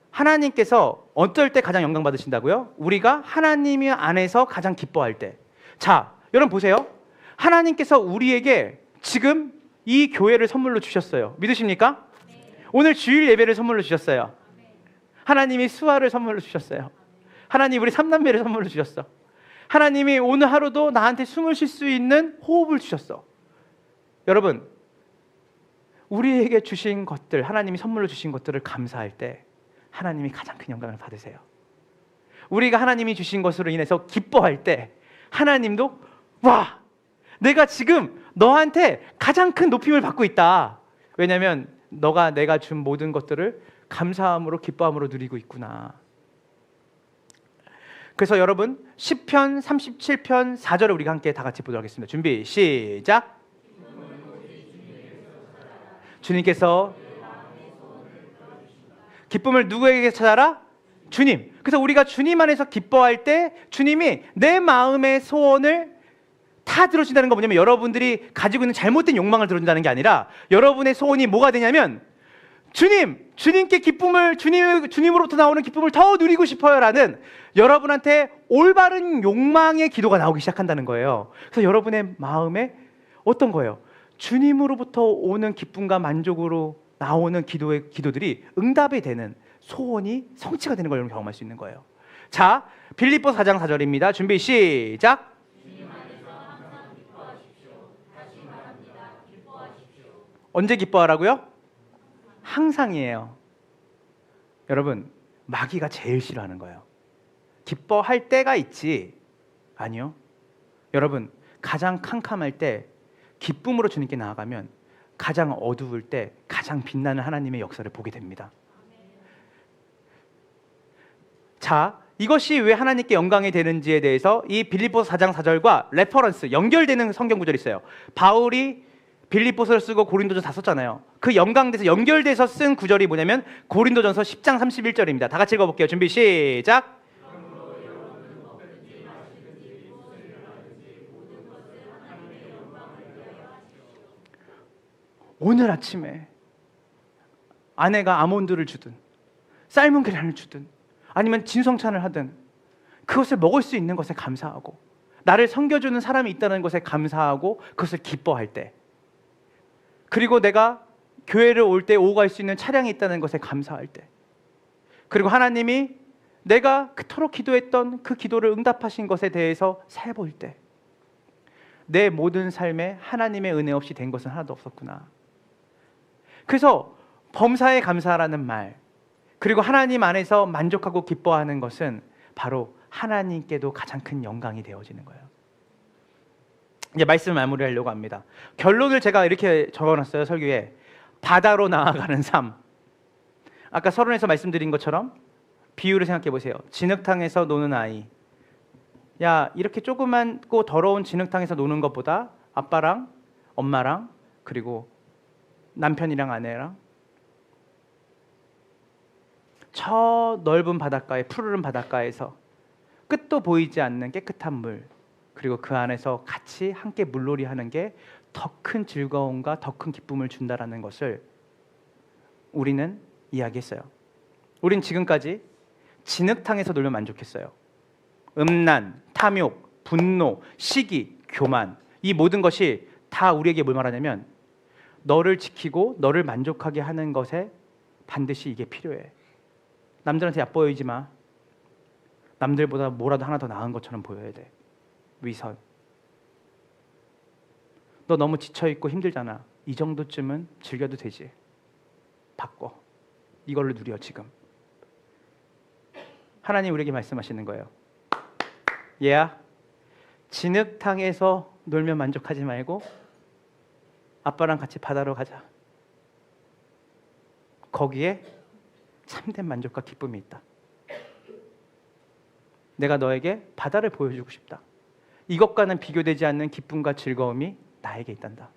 하나님께서 어떨 때 가장 영광 받으신다고요? 우리가 하나님 안에서 가장 기뻐할 때. 자, 여러분 보세요. 하나님께서 우리에게 지금 이 교회를 선물로 주셨어요. 믿으십니까? 네. 오늘 주일 예배를 선물로 주셨어요. 네. 하나님이 수화를 선물로 주셨어요. 하나님 우리 삼남매를 선물로 주셨어. 하나님이 오늘 하루도 나한테 숨을 쉴 수 있는 호흡을 주셨어. 여러분, 우리에게 주신 것들, 하나님이 선물로 주신 것들을 감사할 때 하나님이 가장 큰 영광을 받으세요. 우리가 하나님이 주신 것으로 인해서 기뻐할 때 하나님도 내가 지금 너한테 가장 큰 높임을 받고 있다. 왜냐하면 너가 내가 준 모든 것들을 감사함으로 기뻐함으로 누리고 있구나. 그래서 여러분 시편 37편 4절을 우리가 함께 다 같이 보도록 하겠습니다. 준비 시작. 주님께서 기쁨을 누구에게 찾아라? 주님. 그래서 우리가 주님 안에서 기뻐할 때 주님이 내 마음의 소원을 다 들어준다는 건 뭐냐면 여러분들이 가지고 있는 잘못된 욕망을 들어준다는 게 아니라 여러분의 소원이 뭐가 되냐면 주님께 기쁨을, 주님으로부터 나오는 기쁨을 더 누리고 싶어요라는 여러분한테 올바른 욕망의 기도가 나오기 시작한다는 거예요. 그래서 여러분의 마음에 어떤 거예요? 주님으로부터 오는 기쁨과 만족으로 나오는 기도들이 응답이 되는, 소원이 성취가 되는 걸 여러분 경험할 수 있는 거예요. 자, 빌립보서 4장 4절입니다. 준비 시작. 언제 기뻐하라고요? 항상이에요. 여러분, 마귀가 제일 싫어하는 거예요. 기뻐할 때가 있지. 아니요. 여러분, 가장 캄캄할 때 기쁨으로 주님께 나아가면 가장 어두울 때 가장 빛나는 하나님의 역사를 보게 됩니다. 자, 이것이 왜 하나님께 영광이 되는지에 대해서 이 빌립보서 4장 4절과 레퍼런스, 연결되는 성경 구절이 있어요. 바울이 빌립보서를 쓰고 고린도전서 다 썼잖아요. 그 연관돼서 연결돼서 쓴 구절이 뭐냐면 고린도전서 10장 31절입니다. 다 같이 읽어볼게요. 준비 시작. 오늘 아침에 아내가 아몬드를 주든 삶은 계란을 주든 아니면 진성찬을 하든 그것을 먹을 수 있는 것에 감사하고 나를 섬겨주는 사람이 있다는 것에 감사하고 그것을 기뻐할 때, 그리고 내가 교회를 올 때 오고 갈 수 있는 차량이 있다는 것에 감사할 때, 그리고 하나님이 내가 그토록 기도했던 그 기도를 응답하신 것에 대해서 살볼 때, 내 모든 삶에 하나님의 은혜 없이 된 것은 하나도 없었구나. 그래서 범사에 감사라는 말, 그리고 하나님 안에서 만족하고 기뻐하는 것은 바로 하나님께도 가장 큰 영광이 되어지는 거예요. 이제 말씀을 마무리하려고 합니다. 결론을 제가 이렇게 적어놨어요. 설교에 바다로 나아가는 삶. 아까 서론에서 말씀드린 것처럼 비유를 생각해 보세요. 진흙탕에서 노는 아이. 야, 이렇게 조그맣고 더러운 진흙탕에서 노는 것보다 아빠랑 엄마랑 그리고 남편이랑 아내랑 저 넓은 바닷가에, 푸르른 바닷가에서 끝도 보이지 않는 깨끗한 물, 그리고 그 안에서 같이 함께 물놀이 하는 게 더 큰 즐거움과 더 큰 기쁨을 준다라는 것을 우리는 이야기했어요. 우린 지금까지 진흙탕에서 놀면 만족했어요. 음란, 탐욕, 분노, 시기, 교만, 이 모든 것이 다 우리에게 뭘 말하냐면 너를 지키고 너를 만족하게 하는 것에 반드시 이게 필요해. 남들한테 얕보이지 마. 남들보다 뭐라도 하나 더 나은 것처럼 보여야 돼. 위선. 너 너무 지쳐있고 힘들잖아. 이 정도쯤은 즐겨도 되지. 바꿔. 이걸로 누려 지금. 하나님 우리에게 말씀하시는 거예요. 얘야, 진흙탕에서 놀면 만족하지 말고 아빠랑 같이 바다로 가자. 거기에 참된 만족과 기쁨이 있다. 내가 너에게 바다를 보여주고 싶다. 이것과는 비교되지 않는 기쁨과 즐거움이 나에게 있단다.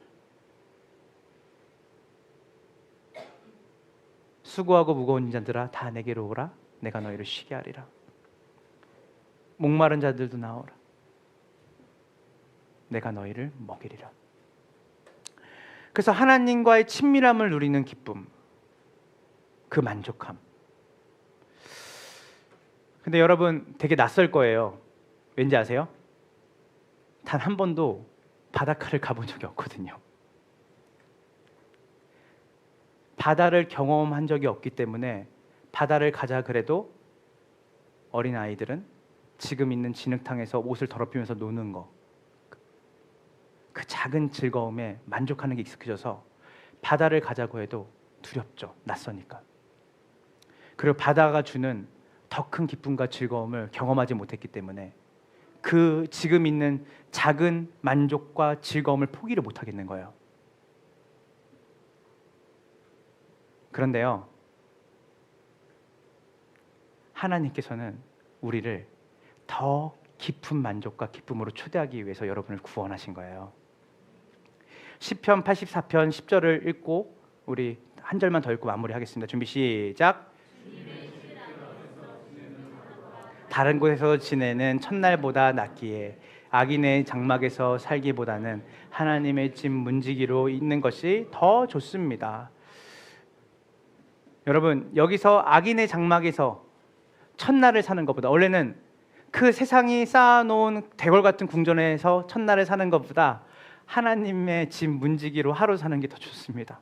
수고하고 무거운 자들아 다 내게로 오라. 내가 너희를 쉬게 하리라. 목마른 자들도 나오라. 내가 너희를 먹이리라. 그래서 하나님과의 친밀함을 누리는 기쁨, 그 만족함. 근데 여러분 되게 낯설 거예요. 왠지 아세요? 단 한 번도 바닷가를 가본 적이 없거든요. 바다를 경험한 적이 없기 때문에 바다를 가자 그래도 어린 아이들은 지금 있는 진흙탕에서 옷을 더럽히면서 노는 거, 그 작은 즐거움에 만족하는 게 익숙해져서 바다를 가자고 해도 두렵죠. 낯서니까. 그리고 바다가 주는 더 큰 기쁨과 즐거움을 경험하지 못했기 때문에 그 지금 있는 작은 만족과 즐거움을 포기를 못하겠는 거예요. 그런데요, 하나님께서는 우리를 더 깊은 만족과 기쁨으로 초대하기 위해서 여러분을 구원하신 거예요. 시편 84편 10절을 읽고 우리 한 절만 더 읽고 마무리하겠습니다. 준비 시작. 다른 곳에서 지내는 첫날보다 낫기에 악인의 장막에서 살기보다는 하나님의 집 문지기로 있는 것이 더 좋습니다. 여러분, 여기서 악인의 장막에서 첫날을 사는 것보다, 원래는 그 세상이 쌓아놓은 대궐 같은 궁전에서 첫날을 사는 것보다 하나님의 집 문지기로 하루 사는 게 더 좋습니다.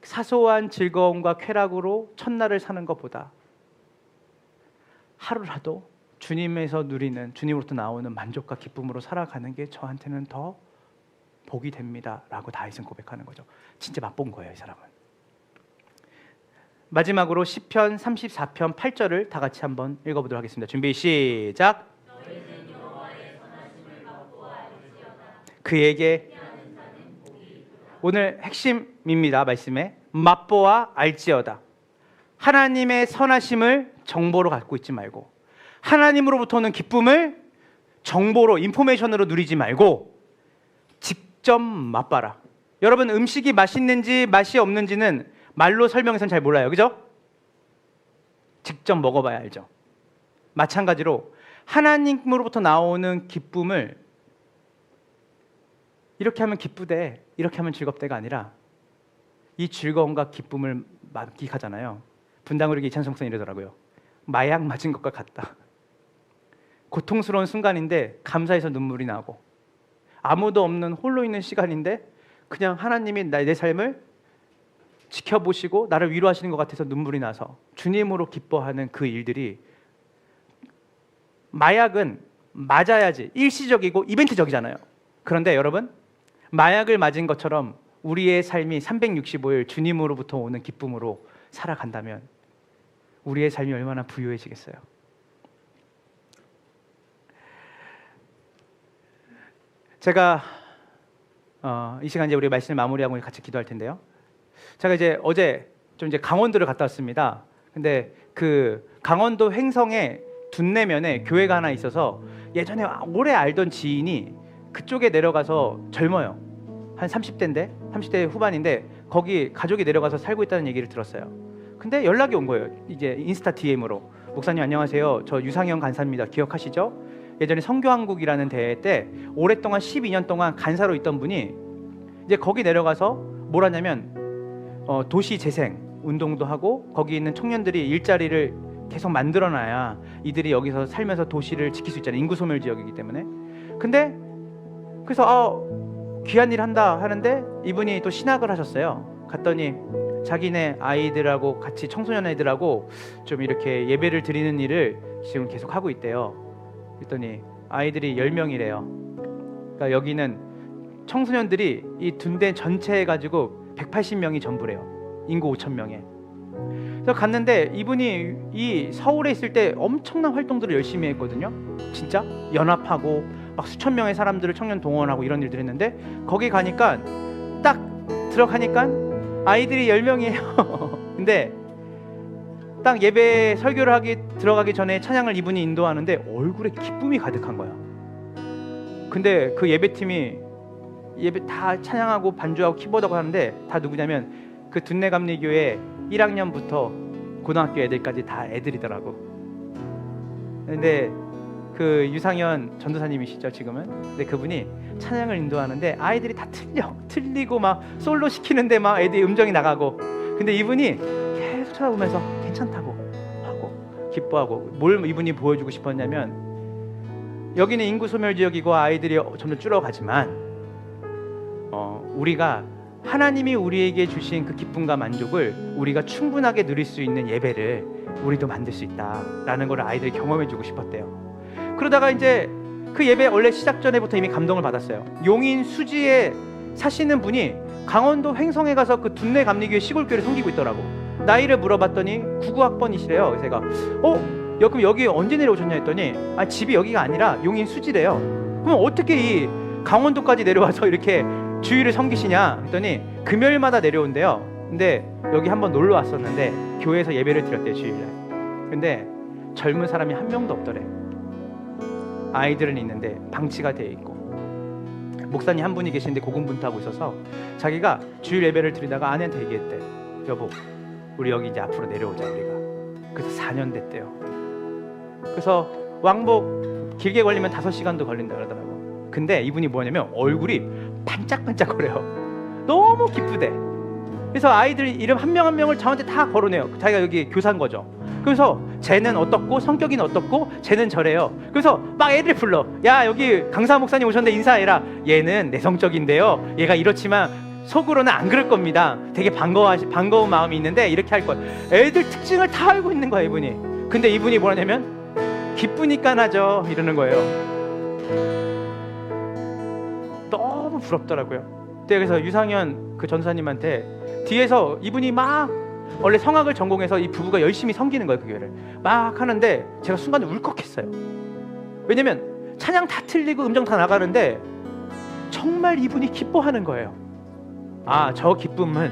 사소한 즐거움과 쾌락으로 첫날을 사는 것보다 하루라도 주님에서 누리는, 주님으로부터 나오는 만족과 기쁨으로 살아가는 게 저한테는 더 복이 됩니다 라고 다윗은 고백하는 거죠. 진짜 맛본 거예요, 이 사람은. 마지막으로 시편 34편 8절을 다 같이 한번 읽어보도록 하겠습니다. 준비 시작. 그에게, 오늘 핵심입니다. 말씀에 맛보아 알지어다. 하나님의 선하심을 정보로 갖고 있지 말고, 하나님으로부터 오는 기쁨을 정보로, 인포메이션으로 누리지 말고 직접 맛봐라. 여러분, 음식이 맛있는지 맛이 없는지는 말로 설명해서는 잘 몰라요, 그죠? 직접 먹어봐야 알죠. 마찬가지로 하나님으로부터 나오는 기쁨을 이렇게 하면 기쁘대, 이렇게 하면 즐겁대가 아니라 이 즐거움과 기쁨을 만끽하잖아요. 분당으로 이찬성선 이러더라고요. 마약 맞은 것과 같다. 고통스러운 순간인데 감사해서 눈물이 나고, 아무도 없는 홀로 있는 시간인데 그냥 하나님이 내 삶을 지켜보시고 나를 위로하시는 것 같아서 눈물이 나서 주님으로 기뻐하는 그 일들이, 마약은 맞아야지 일시적이고 이벤트적이잖아요. 그런데 여러분, 마약을 맞은 것처럼 우리의 삶이 365일 주님으로부터 오는 기쁨으로 살아간다면 우리의 삶이 얼마나 부유해지겠어요. 제가 이 시간 이제 우리 말씀을 마무리하고 같이 기도할 텐데요. 제가 이제 어제 좀 이제 강원도를 갔다 왔습니다. 근데 그 강원도 횡성에 둔내면에 교회가 하나 있어서 예전에 오래 알던 지인이 그쪽에 내려가서, 젊어요. 한 30대인데, 30대 후반인데 거기 가족이 내려가서 살고 있다는 얘기를 들었어요. 근데 연락이 온 거예요. 이제 인스타 DM으로. 목사님 안녕하세요. 저 유상현 간사입니다. 기억하시죠? 예전에 성교한국이라는 대회 때 오랫동안 12년 동안 간사로 있던 분이 이제 거기 내려가서 뭘 하냐면 도시 재생 운동도 하고, 거기 있는 청년들이 일자리를 계속 만들어놔야 이들이 여기서 살면서 도시를 지킬 수 있잖아요. 인구 소멸 지역이기 때문에. 근데 그래서 귀한 일 한다 하는데 이분이 또 신학을 하셨어요. 갔더니 자기네 아이들하고 같이, 청소년 아이들하고 좀 이렇게 예배를 드리는 일을 지금 계속 하고 있대요. 그랬더니 아이들이 10명이래요. 그러니까 여기는 청소년들이 이 둔대 전체 해가지고 180명이 전부래요. 인구 5,000명에. 그래서 갔는데 이분이 이 서울에 있을 때 엄청난 활동들을 열심히 했거든요. 진짜 연합하고 막 수천 명의 사람들을 청년 동원하고 이런 일들을 했는데, 거기 가니까 딱 들어가니까 아이들이 10명이에요. 근데 딱 예배 설교를 들어가기 전에 찬양을 이분이 인도하는데 얼굴에 기쁨이 가득한 거야. 근데 그 예배팀이 예배 다 찬양하고 반주하고 키보드하고 하는데 다 누구냐면 그 둔내감리교회 1학년부터 고등학교 애들까지 다 애들이더라고. 근데 그 유상현 전도사님이시죠 지금은. 근데 그분이 찬양을 인도하는데 아이들이 다 틀리고 막 솔로 시키는데 막 애들이 음정이 나가고, 근데 이분이 계속 쳐다보면서 괜찮다고 하고 기뻐하고, 뭘 이분이 보여주고 싶었냐면, 여기는 인구 소멸 지역이고 아이들이 점점 줄어가지만 우리가 하나님이 우리에게 주신 그 기쁨과 만족을 우리가 충분하게 누릴 수 있는 예배를 우리도 만들 수 있다라는 걸 아이들이 경험해주고 싶었대요. 그러다가 이제 그 예배 원래 시작 전에부터 이미 감동을 받았어요. 용인 수지에 사시는 분이 강원도 횡성에 가서 그 둔내 감리교회 시골교회를 섬기고 있더라고. 나이를 물어봤더니 99학번이시래요. 그래서 제가 그럼 여기 언제 내려오셨냐 했더니 집이 여기가 아니라 용인 수지래요. 그럼 어떻게 이 강원도까지 내려와서 이렇게 주일을 섬기시냐 했더니 금요일마다 내려온대요. 근데 여기 한번 놀러 왔었는데 교회에서 예배를 드렸대요, 주일날. 근데 젊은 사람이 한 명도 없더래. 아이들은 있는데 방치가 되어 있고, 목사님 한 분이 계시는데 고군분투하고 있어서 자기가 주일 예배를 드리다가 아내한테 얘기했대. 여보, 우리 여기 이제 앞으로 내려오자 우리가. 그래서 4년 됐대요. 그래서 왕복 길게 걸리면 5시간도 걸린다 그러더라고. 근데 이분이 뭐냐면 얼굴이 반짝반짝거려요. 너무 기쁘대. 그래서 아이들 이름 한 명 한 명을 저한테 다 거론해요. 자기가 여기 교사인 거죠. 그래서 쟤는 어떻고 성격이 어떻고 쟤는 저래요. 그래서 막 애들 불러. 야, 여기 강사 목사님 오셨는데 인사해라. 얘는 내성적인데요, 얘가 이렇지만 속으로는 안 그럴 겁니다. 되게 반가운 마음이 있는데 이렇게 할 거예요. 애들 특징을 다 알고 있는 거야, 이분이. 근데 이분이 뭐냐면 기쁘니까 나죠 이러는 거예요. 너무 부럽더라고요. 그래서 유상현 그 전사님한테 뒤에서 이분이 막 원래 성악을 전공해서 이 부부가 열심히 섬기는 거예요. 그 교회를 막 하는데 제가 순간 울컥했어요. 왜냐면 찬양 다 틀리고 음정 다 나가는데 정말 이분이 기뻐하는 거예요. 아, 저 기쁨은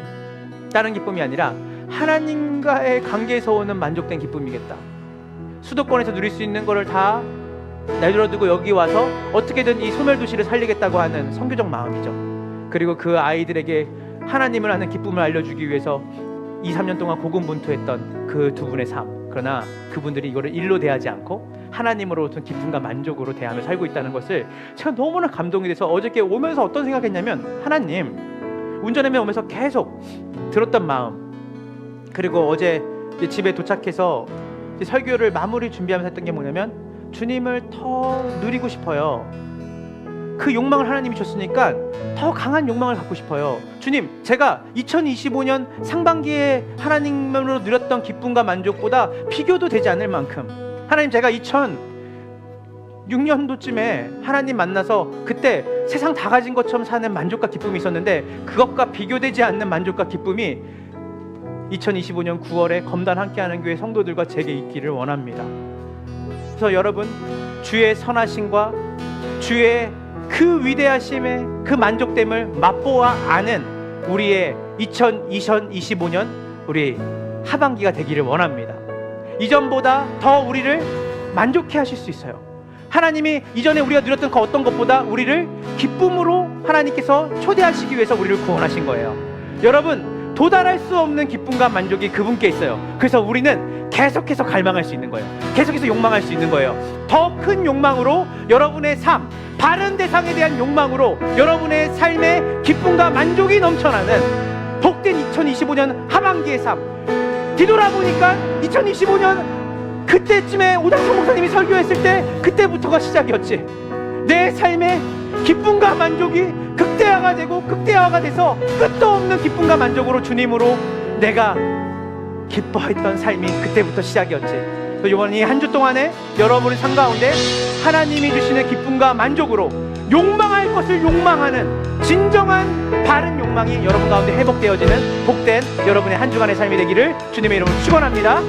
다른 기쁨이 아니라 하나님과의 관계에서 오는 만족된 기쁨이겠다. 수도권에서 누릴 수 있는 거를 다 내버려두고 여기 와서 어떻게든 이 소멸도시를 살리겠다고 하는 선교적 마음이죠. 그리고 그 아이들에게 하나님을 아는 기쁨을 알려주기 위해서 2-3년 동안 고군분투했던 그 두 분의 삶. 그러나 그분들이 이거를 일로 대하지 않고 하나님으로부터 기쁨과 만족으로 대하며 살고 있다는 것을 제가 너무나 감동이 돼서 어저께 오면서 어떤 생각했냐면, 하나님, 운전하며 오면서 계속 들었던 마음, 그리고 어제 집에 도착해서 설교를 마무리 준비하면서 했던 게 뭐냐면, 주님을 더 누리고 싶어요. 그 욕망을 하나님이 줬으니까 더 강한 욕망을 갖고 싶어요. 주님, 제가 2025년 상반기에 하나님으로 누렸던 기쁨과 만족보다 비교도 되지 않을 만큼, 하나님, 제가 2006년도쯤에 하나님 만나서 그때 세상 다 가진 것처럼 사는 만족과 기쁨이 있었는데 그것과 비교되지 않는 만족과 기쁨이 2025년 9월에 검단 함께하는 교회 성도들과 제게 있기를 원합니다. 그래서 여러분, 주의 선하심과 주의 그 위대하심의 그 만족됨을 맛보아 아는 우리의 2025년 우리 하반기가 되기를 원합니다. 이전보다 더 우리를 만족해 하실 수 있어요. 하나님이 이전에 우리가 누렸던 그 어떤 것보다 우리를 기쁨으로 하나님께서 초대하시기 위해서 우리를 구원하신 거예요. 여러분, 도달할 수 없는 기쁨과 만족이 그분께 있어요. 그래서 우리는 계속해서 갈망할 수 있는 거예요. 계속해서 욕망할 수 있는 거예요. 더 큰 욕망으로 여러분의 삶, 바른 대상에 대한 욕망으로 여러분의 삶의 기쁨과 만족이 넘쳐나는 복된 2025년 하반기의 삶. 뒤돌아보니까 2025년 그때쯤에 오장천 목사님이 설교했을 때 그때부터가 시작이었지. 내 삶의 기쁨과 만족이 극대화가 되고 극대화가 돼서 끝도 없는 기쁨과 만족으로 주님으로 내가 기뻐했던 삶이 그때부터 시작이었지. 이번 이 한 주 동안에 여러분의 삶 가운데 하나님이 주시는 기쁨과 만족으로 욕망할 것을 욕망하는 진정한 바른 욕망이 여러분 가운데 회복되어지는 복된 여러분의 한 주간의 삶이 되기를 주님의 이름으로 축원합니다.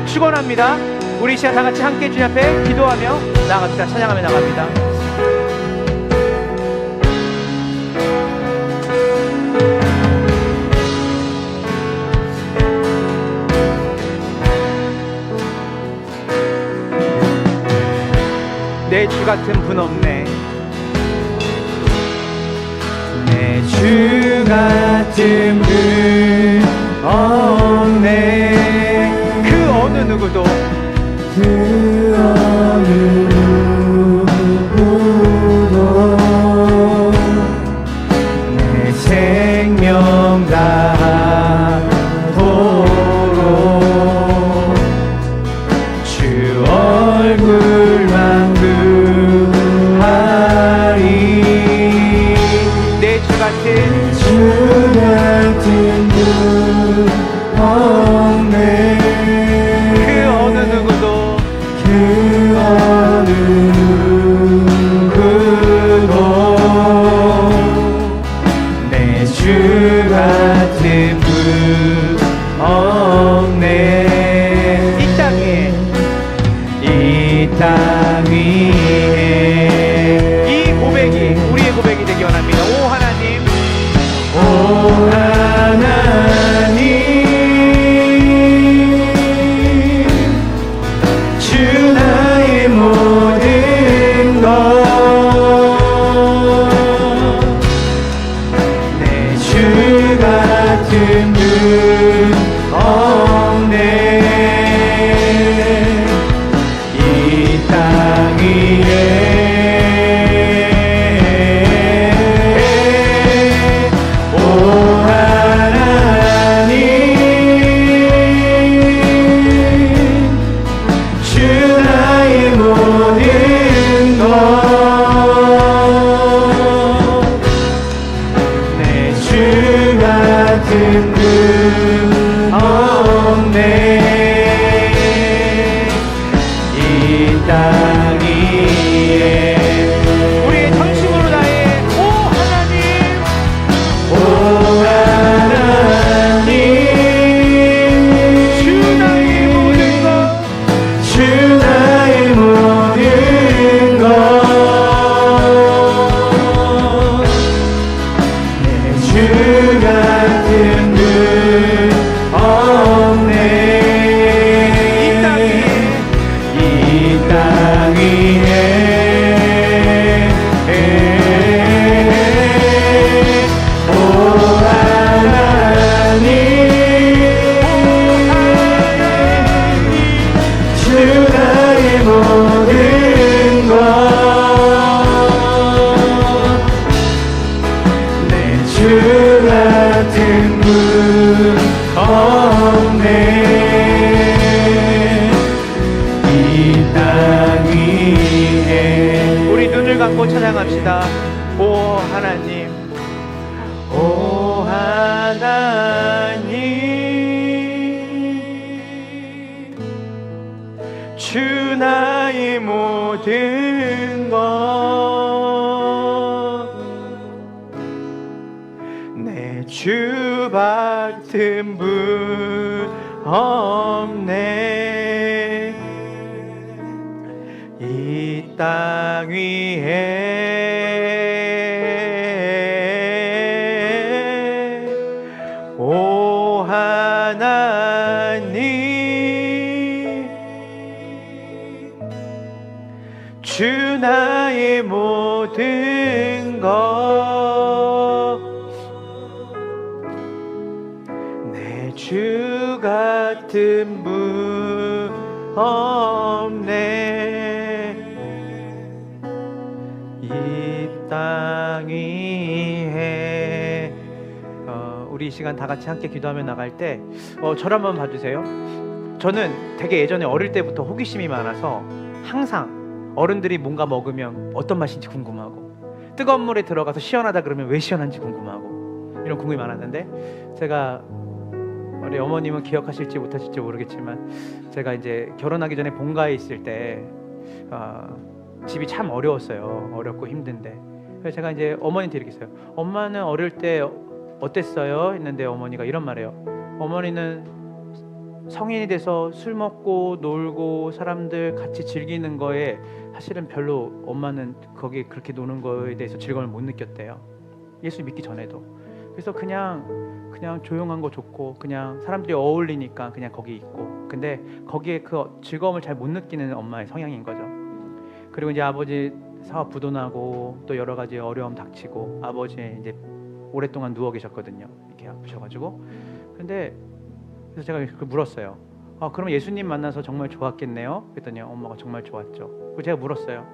축원합니다. 우리 이 시간 다 같이 함께 주님 앞에 기도하며 나아갑시다. 찬양하며 나갑니다. 내 주 같은 분 없네. 내 주 같은 분 없네. 그 어느 누구도 그 어느 누구도 내 생명 다하도록 주 얼굴만 주 같은 분 없네. 그 어느 누구도 그 어느 누구도 내 주 같은 분 없네. 이 땅 위에 이 고백이 우리의 고백이 되기 원합니다. 오 하나님, 오 하나님, 주 나의 모든 것, 내 주 같은 분 없네. 이 땅 위에 오 같은 분 없네. 이 땅 위에 우리의 전심으로 다해 오 하나님, 오 하나님, 주 나의 모든 것, 주 나의 모든 것, 내 주 같은 분 없네. 이 땅 위에 오 하나님, 주 나의 모든 것, 내 주 같은 분 없네. 이 땅 위에 우리 눈을 감고 찬양합시다. 오 하나님, 오 하나님, 주 나의 모든 것, 내 주 같은 분 없네. 이 땅 위에 오 하나님, 주 나의 모든 것, 내 주 같은 분 없네. 이 땅 위에 우리 이 시간 다 같이 함께 기도하며 나갈 때 저를 한번 봐주세요. 저는 되게 예전에 어릴 때부터 호기심이 많아서 항상 어른들이 뭔가 먹으면 어떤 맛인지 궁금하고, 뜨거운 물에 들어가서 시원하다 그러면 왜 시원한지 궁금하고, 이런 궁금이 많았는데, 제가 우리 어머님은 기억하실지 못하실지 모르겠지만, 제가 이제 결혼하기 전에 본가에 있을 때 집이 참 어려웠어요. 어렵고 힘든데, 그래서 제가 이제 어머니한테 이렇게 했어요. 엄마는 어릴 때 어땠어요? 했는데 어머니가 이런 말이에요. 어머니는 성인이 돼서 술 먹고 놀고 사람들 같이 즐기는 거에 사실은 별로 엄마는 거기에 그렇게 노는 거에 대해서 즐거움을 못 느꼈대요. 예수 믿기 전에도. 그래서 그냥 조용한 거 좋고 그냥 사람들이 어울리니까 그냥 거기 있고, 근데 거기에 그 즐거움을 잘 못 느끼는 엄마의 성향인 거죠. 그리고 이제 아버지 사업 부도나고 또 여러 가지 어려움 닥치고 아버지 이제 오랫동안 누워 계셨거든요. 이렇게 아프셔가지고. 근데 그래서 제가 물었어요. 그럼 예수님 만나서 정말 좋았겠네요? 그랬더니 엄마가 정말 좋았죠. 그리고 제가 물었어요.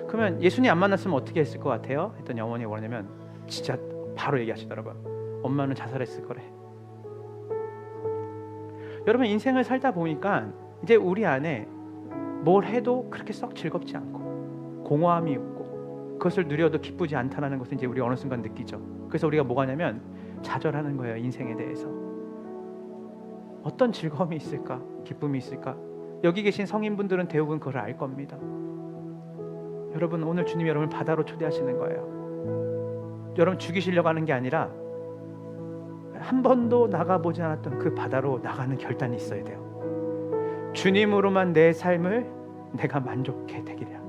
그러면 예수님 안 만났으면 어떻게 했을 것 같아요? 했더니 어머니가 뭐냐면 진짜 바로 얘기하시더라고요. 엄마는 자살했을 거래. 여러분, 인생을 살다 보니까 이제 우리 안에 뭘 해도 그렇게 썩 즐겁지 않고 공허함이 없고 그것을 누려도 기쁘지 않다는 것을 이제 우리 어느 순간 느끼죠. 그래서 우리가 뭐가 하냐면 좌절하는 거예요. 인생에 대해서 어떤 즐거움이 있을까, 기쁨이 있을까. 여기 계신 성인분들은 대부분 그걸 알 겁니다. 여러분, 오늘 주님이 여러분을 바다로 초대하시는 거예요. 여러분 죽이시려고 하는 게 아니라 한 번도 나가보지 않았던 그 바다로 나가는 결단이 있어야 돼요. 주님으로만 내 삶을 내가 만족해 되기를,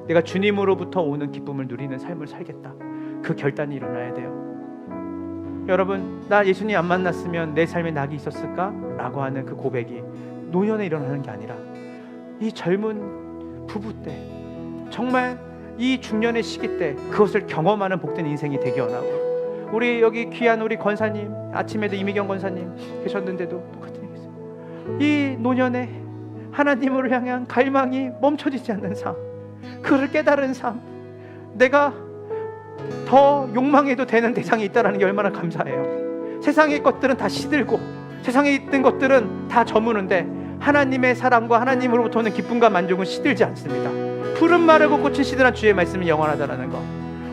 내가 주님으로부터 오는 기쁨을 누리는 삶을 살겠다. 그 결단이 일어나야 돼요. 여러분, 나 예수님 안 만났으면 내 삶에 낙이 있었을까? 라고 하는 그 고백이 노년에 일어나는 게 아니라 이 젊은 부부 때, 정말 이 중년의 시기 때 그것을 경험하는 복된 인생이 되기 원하고, 우리 여기 귀한 우리 권사님, 아침에도 이미경 권사님 계셨는데도 똑같은 얘기했어요. 이 노년에 하나님을 향한 갈망이 멈춰지지 않는 삶, 그를 깨달은 삶, 내가 더 욕망해도 되는 대상이 있다는 게 얼마나 감사해요. 세상의 것들은 다 시들고 세상에 있던 것들은 다 저무는데 하나님의 사랑과 하나님으로부터 오는 기쁨과 만족은 시들지 않습니다. 푸른 마르고 꽃은 시들한 주의 말씀이 영원하다라는 거.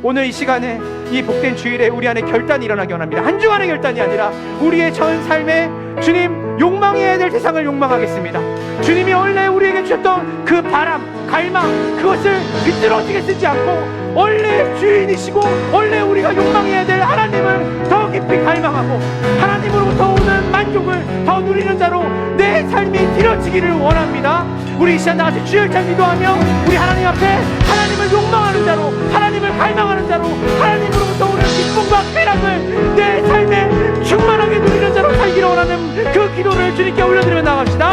오늘 이 시간에 이 복된 주일에 우리 안에 결단이 일어나기 원합니다. 한 주간의 결단이 아니라 우리의 전 삶에 주님 욕망해야 될 세상을 욕망하겠습니다. 주님이 원래 우리에게 주셨던 그 바람, 갈망, 그것을 비뚤어지게 쓰지 않고 원래 주인이시고 원래 우리가 욕망해야 될 하나님을 더 깊이 갈망하고 하나님으로부터 오는 만족을 더 누리는 자로 내 삶이 되어지기를 원합니다. 우리 이 시간 나같이 주일차 기도하며 우리 하나님 앞에 하나님을 욕망하는 자로, 하나님을 갈망하는 자로, 하나님으로부터 오는 기쁨과 쾌락을 내 삶에 충만하게 누리는 자로 살기를 원하는 그 기도를 주님께 올려드리며 나갑시다.